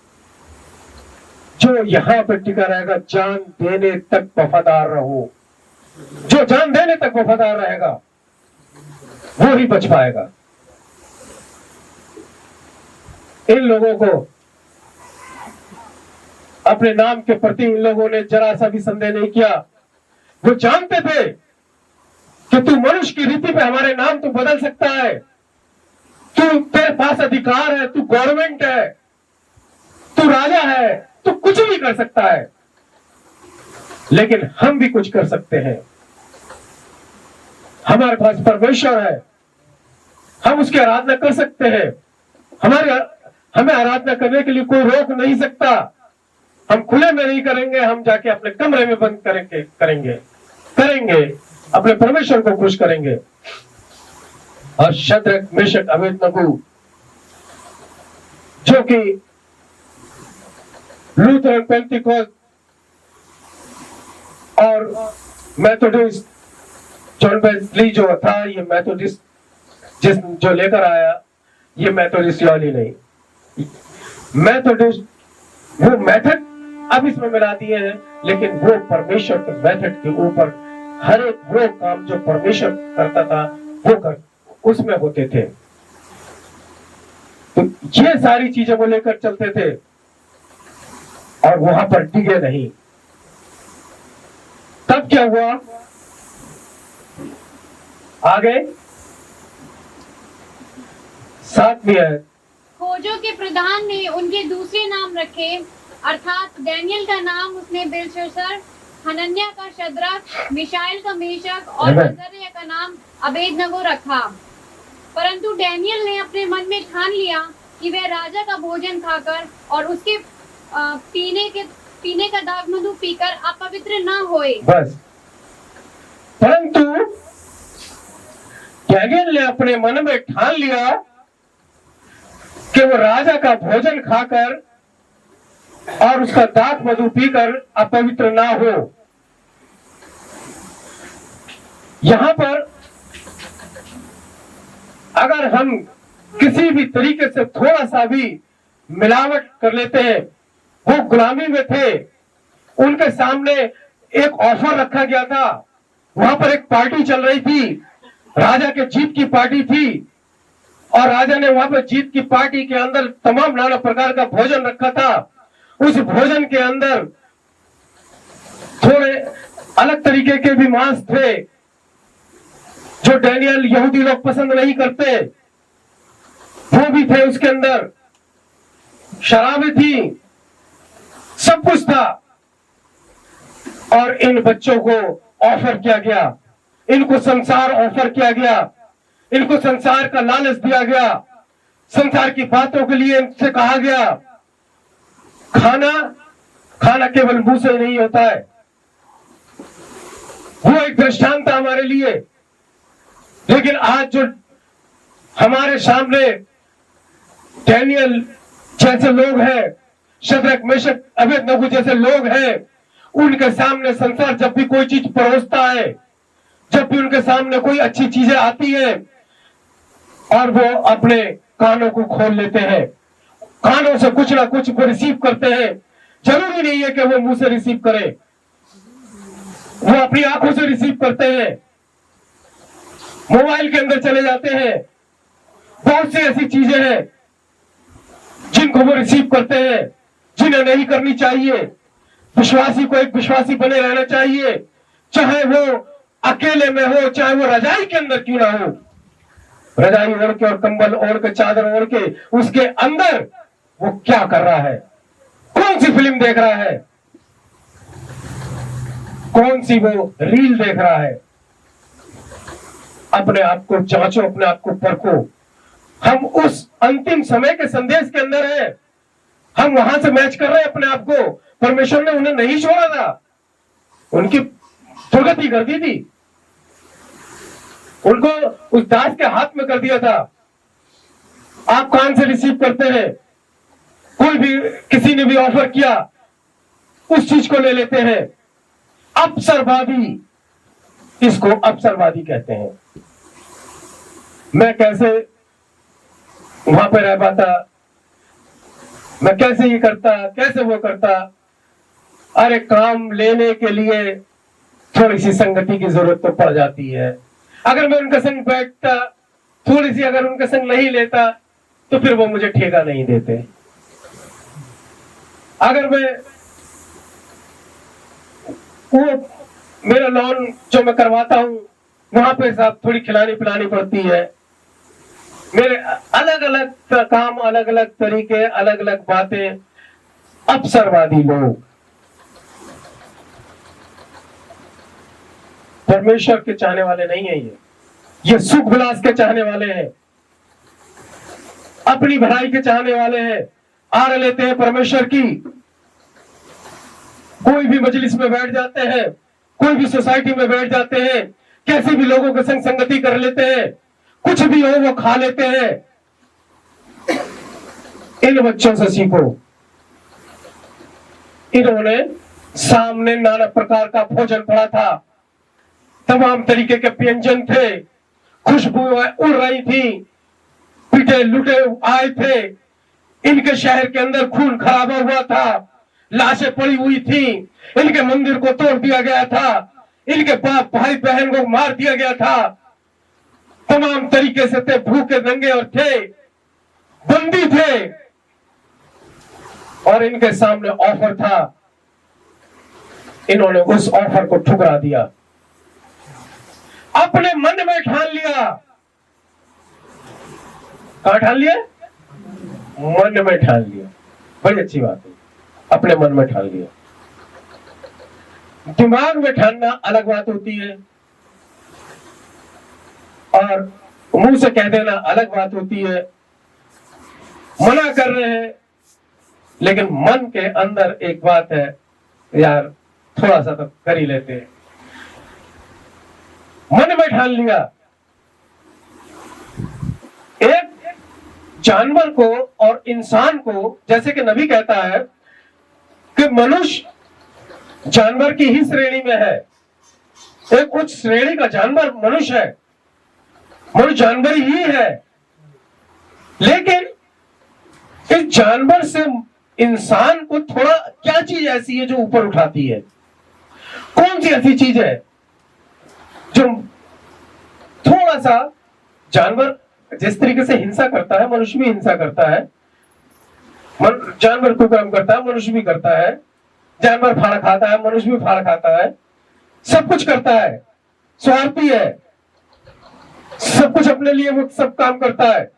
जो यहां पर टिका रहेगा, जान देने तक वफादार रहो। जो जान देने तक वफादार रहेगा वो ही बच पाएगा। इन लोगों को अपने नाम के प्रति इन लोगों ने जरा सा भी संदेह नहीं किया। वो जानते थे कि तू मनुष्य की रीति पे हमारे नाम तू बदल सकता है, तू तेरे पास अधिकार है, तू गवर्नमेंट है, तू राजा है, तू कुछ भी कर सकता है, लेकिन हम भी कुछ कर सकते हैं। हमारे पास परमेश्वर है, हम उसकी आराधना कर सकते हैं। हमें आराधना करने के लिए कोई रोक नहीं सकता। हम खुले में नहीं करेंगे, हम जाके अपने कमरे में बंद करेंगे, अपने परमेश्वर को खुश करेंगे। और शद्रक, मेशक, अबेदनगो जो कि लूथरन, पेंटिकोस्ट और मेथोडिस्ट, जॉन वेस्ली जो था, ये मेथोडिस्ट जो लेकर आया, ये मेथोडिस्ट वाली नहीं, मेथोडिस्ट वो मेथड अब इसमें मिला दिए हैं, लेकिन वो परमेश्वर के मेथड के ऊपर हर एक वो काम जो परमेश्वर करता था वो उसमें होते थे। तो ये सारी चीजें वो लेकर चलते थे और वहां पर टिके नहीं। तब क्या हुआ आगे? 7वीं आयत। खोजों के प्रधान ने उनके दूसरे नाम रखे, अर्थात डैनियल का नाम उसने बेलशस्सर, हनन्याह का शद्रक, मिशाएल का मेशक और अजर्याह का नाम अबेदनगो रखा। परंतु डैनियल ने अपने मन में ठान लिया कि वह राजा का भोजन खाकर और उसके पीने का दाग मधु पीकर अपवित्र न होए। बस। परंतु डैनियल ने अपने मन में ठान लिया कि वो राजा का भोजन खाकर और उसका दाग मधु पीकर अपवित्र ना हो। यहां पर अगर हम किसी भी तरीके से थोड़ा सा भी मिलावट कर लेते हैं, वो गुलामी में थे, उनके सामने एक ऑफर रखा गया था, वहां पर एक पार्टी चल रही थी, राजा के जीत की पार्टी थी, और राजा ने वहां पर जीत की पार्टी के अंदर तमाम नाना प्रकार का भोजन रखा था। उस भोजन के अंदर थोड़े अलग तरीके के भी मांस थे जो डैनियल यहूदी लोग पसंद नहीं करते, वो भी थे उसके अंदर, शराबें थी, सब कुछ था। और इन बच्चों को ऑफर किया गया, इनको संसार ऑफर किया गया, इनको संसार का लालच दिया गया, संसार की बातों के लिए इनसे कहा गया खाना केवल मुंह से नहीं होता है। वो एक दृष्टांत था हमारे लिए, लेकिन आज जो हमारे सामने डैनियल जैसे लोग हैं, शद्रक, मेशक, अबेदनगो जैसे लोग हैं, उनके सामने संसार जब भी कोई चीज परोसता है, जब भी उनके सामने कोई अच्छी चीजें आती है और वो अपने कानों को खोल लेते हैं, कानों से कुछ ना कुछ वो रिसीव करते हैं। जरूरी नहीं है कि वो मुंह से रिसीव करें, वो अपनी आंखों से रिसीव करते हैं, मोबाइल के अंदर चले जाते हैं। बहुत सी ऐसी चीजें हैं जिनको वो रिसीव करते हैं, जिन्हें नहीं करनी चाहिए। विश्वासी को एक विश्वासी बने रहना चाहिए, चाहे वो अकेले में हो, चाहे वो रजाई के अंदर क्यों ना हो। रजाई ओढ़ के और कंबल ओढ़ के, चादर ओढ़ के, उसके अंदर वो क्या कर रहा है, कौन सी फिल्म देख रहा है, कौन सी वो रील देख रहा है। अपने आप को जांचो, अपने आप को परखो। हम उस अंतिम समय के संदेश के अंदर हैं, हम वहां से मैच कर रहे हैं अपने आप को। परमेश्वर ने उन्हें नहीं छोड़ा था, उनकी प्रगति कर दी थी, उनको उस दास के हाथ में कर दिया था। आप कान से रिसीव करते हैं, कोई भी किसी ने भी ऑफर किया उस चीज को ले लेते हैं। अवसरवादी, इसको अवसरवादी कहते हैं। मैं कैसे वहां पे रह पाता, मैं कैसे ये करता, कैसे वो करता। अरे काम लेने के लिए थोड़ी सी संगति की जरूरत तो पड़ जाती है। अगर मैं उनके संग बैठता, थोड़ी सी अगर उनके संग नहीं लेता, तो फिर वो मुझे ठेका नहीं देते। अगर मैं वो मेरा लोन जो मैं करवाता हूं, वहां पे साहब थोड़ी खिलानी पिलानी पड़ती है। मेरे अलग अलग काम, अलग अलग तरीके, अलग अलग बातें। अवसरवादी लोग परमेश्वर के चाहने वाले नहीं है। ये सुख विलास के चाहने वाले हैं, अपनी भलाई के चाहने वाले हैं। आड़ लेते हैं परमेश्वर की, कोई भी मजलिस में बैठ जाते हैं, कोई भी सोसाइटी में बैठ जाते हैं, कैसे भी लोगों के संग संगति कर लेते हैं, कुछ भी हो वो खा लेते हैं। इन बच्चों से सीखो। इन्होंने सामने नाना प्रकार का भोजन पड़ा था, तमाम तरीके के व्यंजन थे, खुशबू उड़ रही थी, पिटे लुटे आए थे। इनके शहर के अंदर खून खराबा हुआ था, लाशें पड़ी हुई थी, इनके मंदिर को तोड़ दिया गया था, इनके बाप भाई बहन को मार दिया गया था। तमाम तरीके से थे, भूखे नंगे और थे, बंदी थे, और इनके सामने ऑफर था। इन्होंने उस ऑफर को ठुकरा दिया, अपने मन में ठान लिया। कहां ठान लिया? मन में ठान लिया। बड़ी अच्छी बात है, अपने मन में ठान लिया। दिमाग में ठानना अलग बात होती है, और मुंह से कह देना अलग बात होती है। मना कर रहे हैं, लेकिन मन के अंदर एक बात है, यार थोड़ा सा तो कर ही लेते हैं। मन में ठान लिया। एक जानवर को और इंसान को, जैसे कि नबी कहता है कि मनुष्य जानवर की ही श्रेणी में है, एक उच्च श्रेणी का जानवर मनुष्य है, मनुष्य जानवर ही है। लेकिन इस जानवर से इंसान को थोड़ा क्या चीज ऐसी है जो ऊपर उठाती है? कौन सी ऐसी चीज है जो थोड़ा सा, जानवर जिस तरीके से हिंसा करता है, मनुष्य भी हिंसा करता है। जानवर कुकर्म करता है, मनुष्य भी करता है। जानवर फाड़ खाता है, मनुष्य भी फाड़ खाता है। सब कुछ करता है, स्वार्थी है, सब कुछ अपने लिए वो सब काम करता है।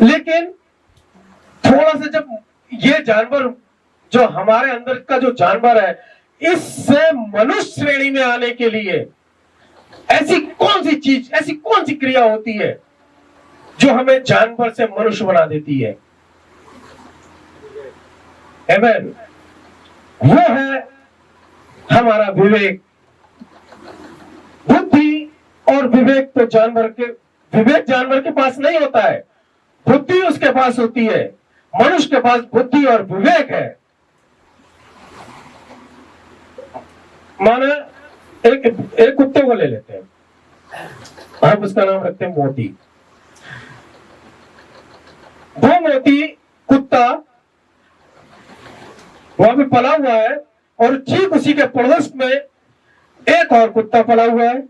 लेकिन थोड़ा सा जब ये जानवर, जो हमारे अंदर का जो जानवर है, इससे मनुष्य श्रेणी में आने के लिए ऐसी कौन सी चीज, ऐसी कौन सी क्रिया होती है जो हमें जानवर से मनुष्य बना देती है? आमीन। वो है हमारा विवेक। बुद्धि और विवेक तो जानवर के, विवेक जानवर के पास नहीं होता है, बुद्धि उसके पास होती है। मनुष्य के पास बुद्धि और विवेक है। माना एक कुत्ते को ले लेते हैं, आप उसका नाम रखते हैं मोती। वो मोती कुत्ता वहां पे पला हुआ है और ठीक उसी के पड़ोस में एक और कुत्ता पला हुआ है।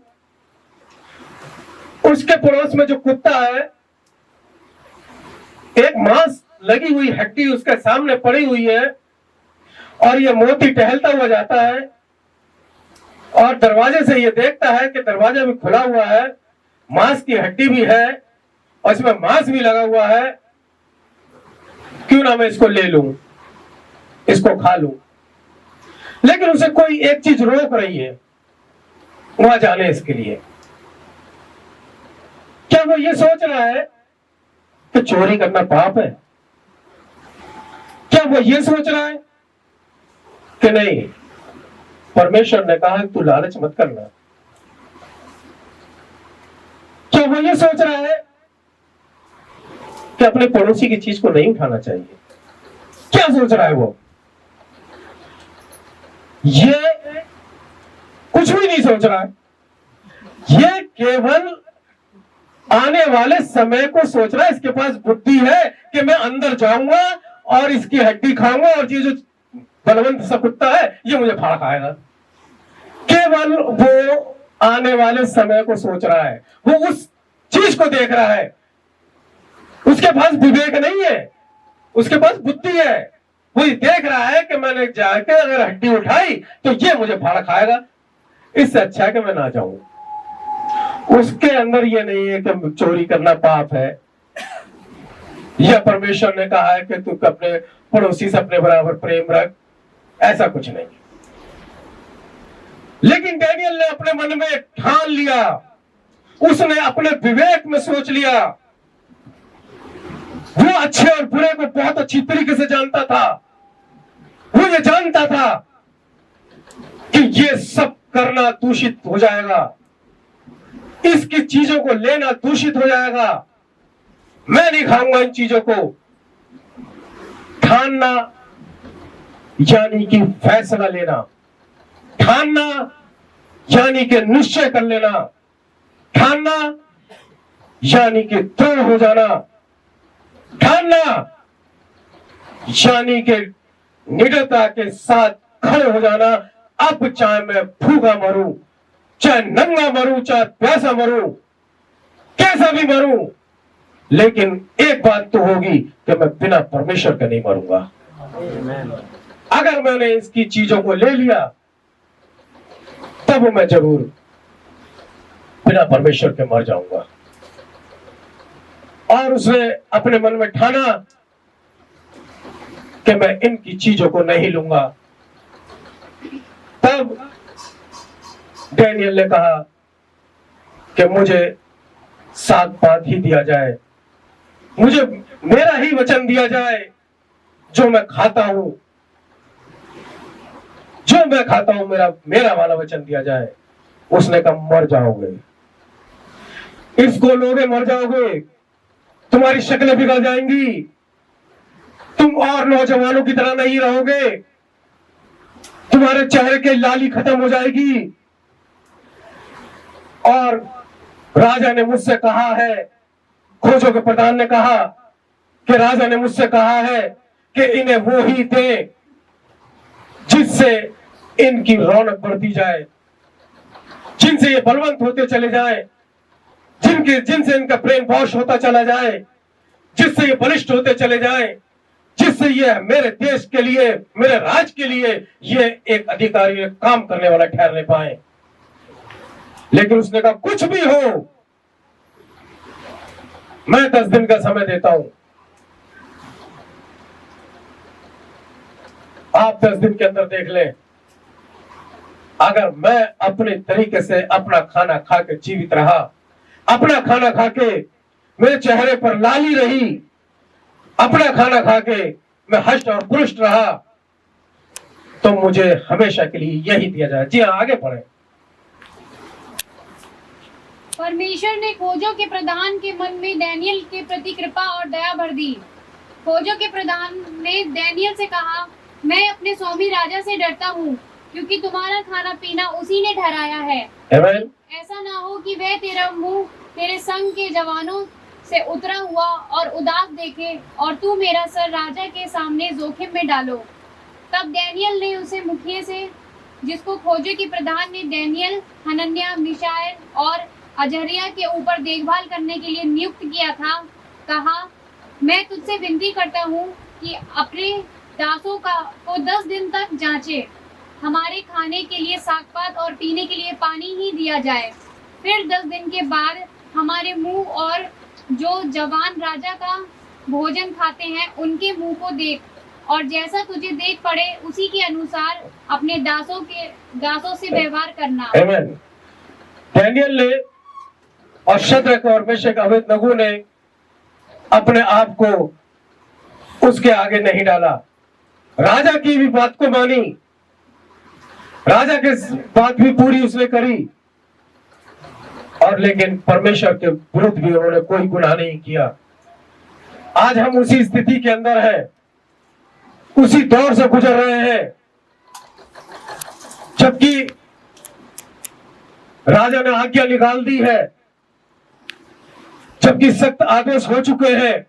उसके पड़ोस में जो कुत्ता है, एक मांस लगी हुई हड्डी उसके सामने पड़ी हुई है और ये मोती टहलता हुआ जाता है और दरवाजे से ये देखता है कि दरवाजा भी खुला हुआ है, मांस की हड्डी भी है और इसमें मांस भी लगा हुआ है, क्यों ना मैं इसको ले लूं, इसको खा लूं। लेकिन उसे कोई एक चीज रोक रही है वहां जाने इसके लिए। क्या वो ये सोच रहा है कि चोरी करना पाप है? क्या वो ये सोच रहा है कि नहीं, परमेश्वर ने कहा तू लालच मत करना? क्या वो ये सोच रहा है कि अपने पड़ोसी की चीज को नहीं उठाना चाहिए? क्या सोच रहा है वो? ये कुछ भी नहीं सोच रहा है, ये केवल आने वाले समय को सोच रहा है। इसके पास बुद्धि है कि मैं अंदर जाऊंगा और इसकी हड्डी खाऊंगा और ये जो बलवंत सा कुत्ता है ये मुझे फाड़ खाएगा। केवल वो आने वाले समय को सोच रहा है, वो उस चीज को देख रहा है। उसके पास विवेक नहीं है, उसके पास बुद्धि है। वो देख रहा है कि मैंने जाके अगर हड्डी उठाई तो ये मुझे फाड़ खाएगा, इससे अच्छा है कि मैं ना जाऊं। उसके अंदर ये नहीं है कि चोरी करना पाप है, यह परमेश्वर ने कहा है कि तू अपने पड़ोसी से अपने बराबर प्रेम रख, ऐसा कुछ नहीं। लेकिन डैनियल ने अपने मन में ठान लिया, उसने अपने विवेक में सोच लिया। वो अच्छे और बुरे को बहुत अच्छी तरीके से जानता था। वो ये जानता था कि ये सब करना दूषित हो जाएगा, इसकी चीजों को लेना दूषित हो जाएगा, मैं नहीं खाऊंगा इन चीजों को। ठानना यानी कि फैसला लेना, ठानना यानी कि निश्चय कर लेना, ठानना यानी कि दृढ़ हो जाना, ठानना यानी कि निडरता के साथ खड़े हो जाना। अब चाहे मैं भूखा मरूं, चाहे नंगा मरूं, चाहे प्यासा मरूं, कैसा भी मरूं, लेकिन एक बात तो होगी कि मैं बिना परमेश्वर के नहीं मरूंगा। अगर मैंने इसकी चीजों को ले लिया तब मैं जरूर बिना परमेश्वर के मर जाऊंगा। और उसने अपने मन में ठाना कि मैं इनकी चीजों को नहीं लूंगा। तब डैनियल ने कहा कि मुझे साग पात ही दिया जाए, मुझे मेरा ही वचन दिया जाए, जो मैं खाता हूं, जो मैं खाता हूं मेरा वाला वचन दिया जाए। उसने कहा मर जाओगे, इसको लोगे मर जाओगे, तुम्हारी शक्लें बिगड़ जाएंगी, तुम और नौजवानों की तरह नहीं रहोगे, तुम्हारे चेहरे की लाली खत्म हो जाएगी। और राजा ने मुझसे कहा है, खोजों के प्रधान ने कहा कि राजा ने मुझसे कहा है कि इन्हें वो ही दे जिससे इनकी रौनक बढ़ती जाए, जिनसे ये बलवंत होते चले जाए, जिनसे इनका ब्रेन वॉश होता चला जाए, जिससे ये बलिष्ठ होते चले जाए, जिससे ये मेरे देश के लिए, मेरे राज्य के लिए ये एक अधिकारी, एक काम करने वाला ठहरने पाए। लेकिन उसने कहा कुछ भी हो, मैं 10 दिन का समय देता हूं, आप 10 दिन के अंदर देख लें। अगर मैं अपने तरीके से अपना खाना खा के जीवित रहा, अपना खाना खा के मेरे चेहरे पर लाली रही, अपना खाना खा के मैं हष्ट और पुष्ट रहा, तो मुझे हमेशा के लिए यही दिया जाए। जी हाँ, आगे बढ़े। परमेश्वर ने खोजों के प्रधान के मन में डैनियल के प्रति कृपा और दया भर दी। खोजों के प्रधान ने डैनियल से कहा, मैं अपने स्वामी राजा से डरता हूँ क्योंकि तुम्हारा खाना पीना उसी ने ठहराया है। आमीन। ऐसा ना हो कि वह तेरा मुंह तेरे संग के जवानों से उतरा हुआ और उदास देखे और तू मेरा सर राजा के सामने जोखिम में डालो। तब डैनियल ने उसे मुखिया से, जिसको खोजे के प्रधान ने डैनियल, हनन्याह, मिशाएल और अजर्याह के ऊपर देखभाल करने के लिए नियुक्त किया था, कहा, मैं तुझसे विनती करता हूँ कि अपने दासों को 10 दिन तक जांचे, हमारे खाने के लिए सागपात और पीने के लिए पानी ही दिया जाए। फिर 10 दिन के बाद हमारे मुंह और जो जवान राजा का भोजन खाते हैं उनके मुंह को देख, और जैसा तुझे देख पड़े उसी के अनुसार अपने दासों से व्यवहार करना। आमीन। डैनियल ने और शद्रक और मेशक अबेदनगो ने अपने आप को उसके आगे नहीं डाला, राजा की भी बात को मानी, राजा के बात भी पूरी उसने करी, और लेकिन परमेश्वर के विरुद्ध भी उन्होंने कोई गुनाह नहीं किया। आज हम उसी स्थिति के अंदर हैं, उसी दौर से गुजर रहे हैं, जबकि राजा ने आज्ञा निकाल दी है, जबकि सख्त आदेश हो चुके हैं।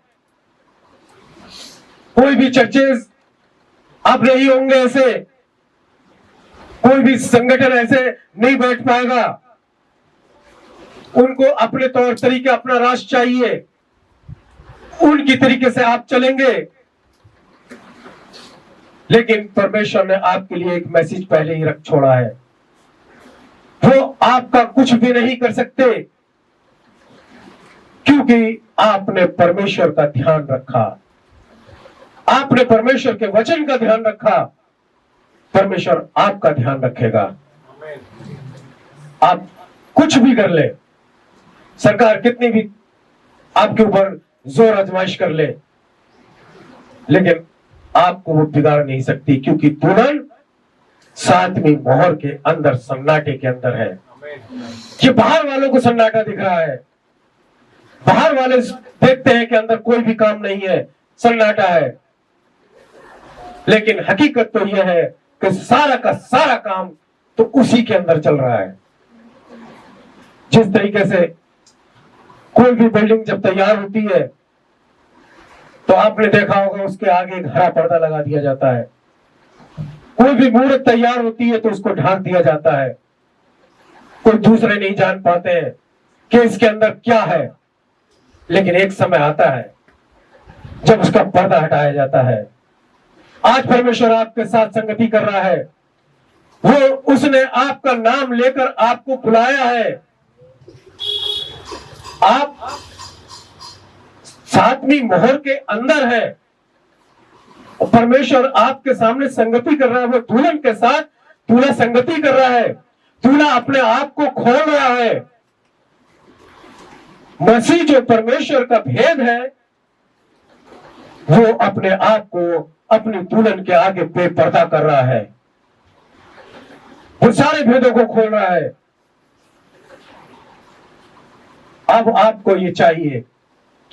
कोई भी चर्चेज अब नहीं होंगे ऐसे, कोई भी संगठन ऐसे नहीं बैठ पाएगा। उनको अपने तौर तरीके, अपना राष्ट्र चाहिए, उनकी तरीके से आप चलेंगे। लेकिन परमेश्वर ने आपके लिए एक मैसेज पहले ही रख छोड़ा है, वो आपका कुछ भी नहीं कर सकते, क्योंकि आपने परमेश्वर का ध्यान रखा, आपने परमेश्वर के वचन का ध्यान रखा। परमेश्वर आपका ध्यान रखेगा। आप कुछ भी कर ले, सरकार कितनी भी आपके ऊपर जोर आजमाइश कर ले, लेकिन आपको वो बिगाड़ नहीं सकती, क्योंकि दुल्हन 7वीं मोहर के अंदर, सन्नाटे के अंदर है। ये बाहर वालों को सन्नाटा दिख रहा है, बाहर वाले देखते हैं कि अंदर कोई भी काम नहीं है, सन्नाटा है, लेकिन हकीकत तो यह है कि सारा का सारा काम तो उसी के अंदर चल रहा है। जिस तरीके से कोई भी बिल्डिंग जब तैयार होती है तो आपने देखा होगा उसके आगे एक हरा पर्दा लगा दिया जाता है। कोई भी मूर्त तैयार होती है तो उसको ढांक दिया जाता है, कोई दूसरे नहीं जान पाते हैं कि इसके अंदर क्या है। लेकिन एक समय आता है जब उसका पर्दा हटाया जाता है। आज परमेश्वर आपके साथ संगति कर रहा है, वो उसने आपका नाम लेकर आपको बुलाया है। आप 7वीं मोहर के अंदर है, और परमेश्वर आपके सामने संगति कर रहा है। वो दुल्हन के साथ दूल्हा संगति कर रहा है, दूल्हा अपने आप को खोल रहा है। मसीह जो परमेश्वर का भेद है, वो अपने आप को अपनी दुल्हन के आगे बेपर्दा कर रहा है, वो सारे भेदों को खोल रहा है। अब आपको ये चाहिए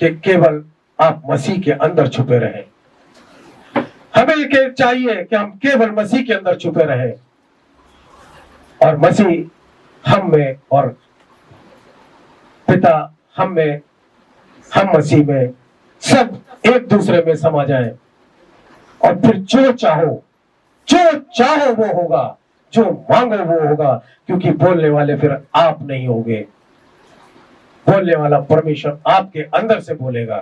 कि केवल आप मसीह के अंदर छुपे रहें। हमें के चाहिए कि हम केवल मसीह के अंदर छुपे रहें, और मसीह हम में और पिता हम में, हम मसीह में, सब एक दूसरे में समा जाएं, और फिर जो चाहो वो होगा, जो मांगो वो होगा, क्योंकि बोलने वाले फिर आप नहीं होंगे, बोलने वाला परमेश्वर आपके अंदर से बोलेगा।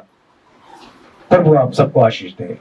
प्रभु आप सबको आशीष दे।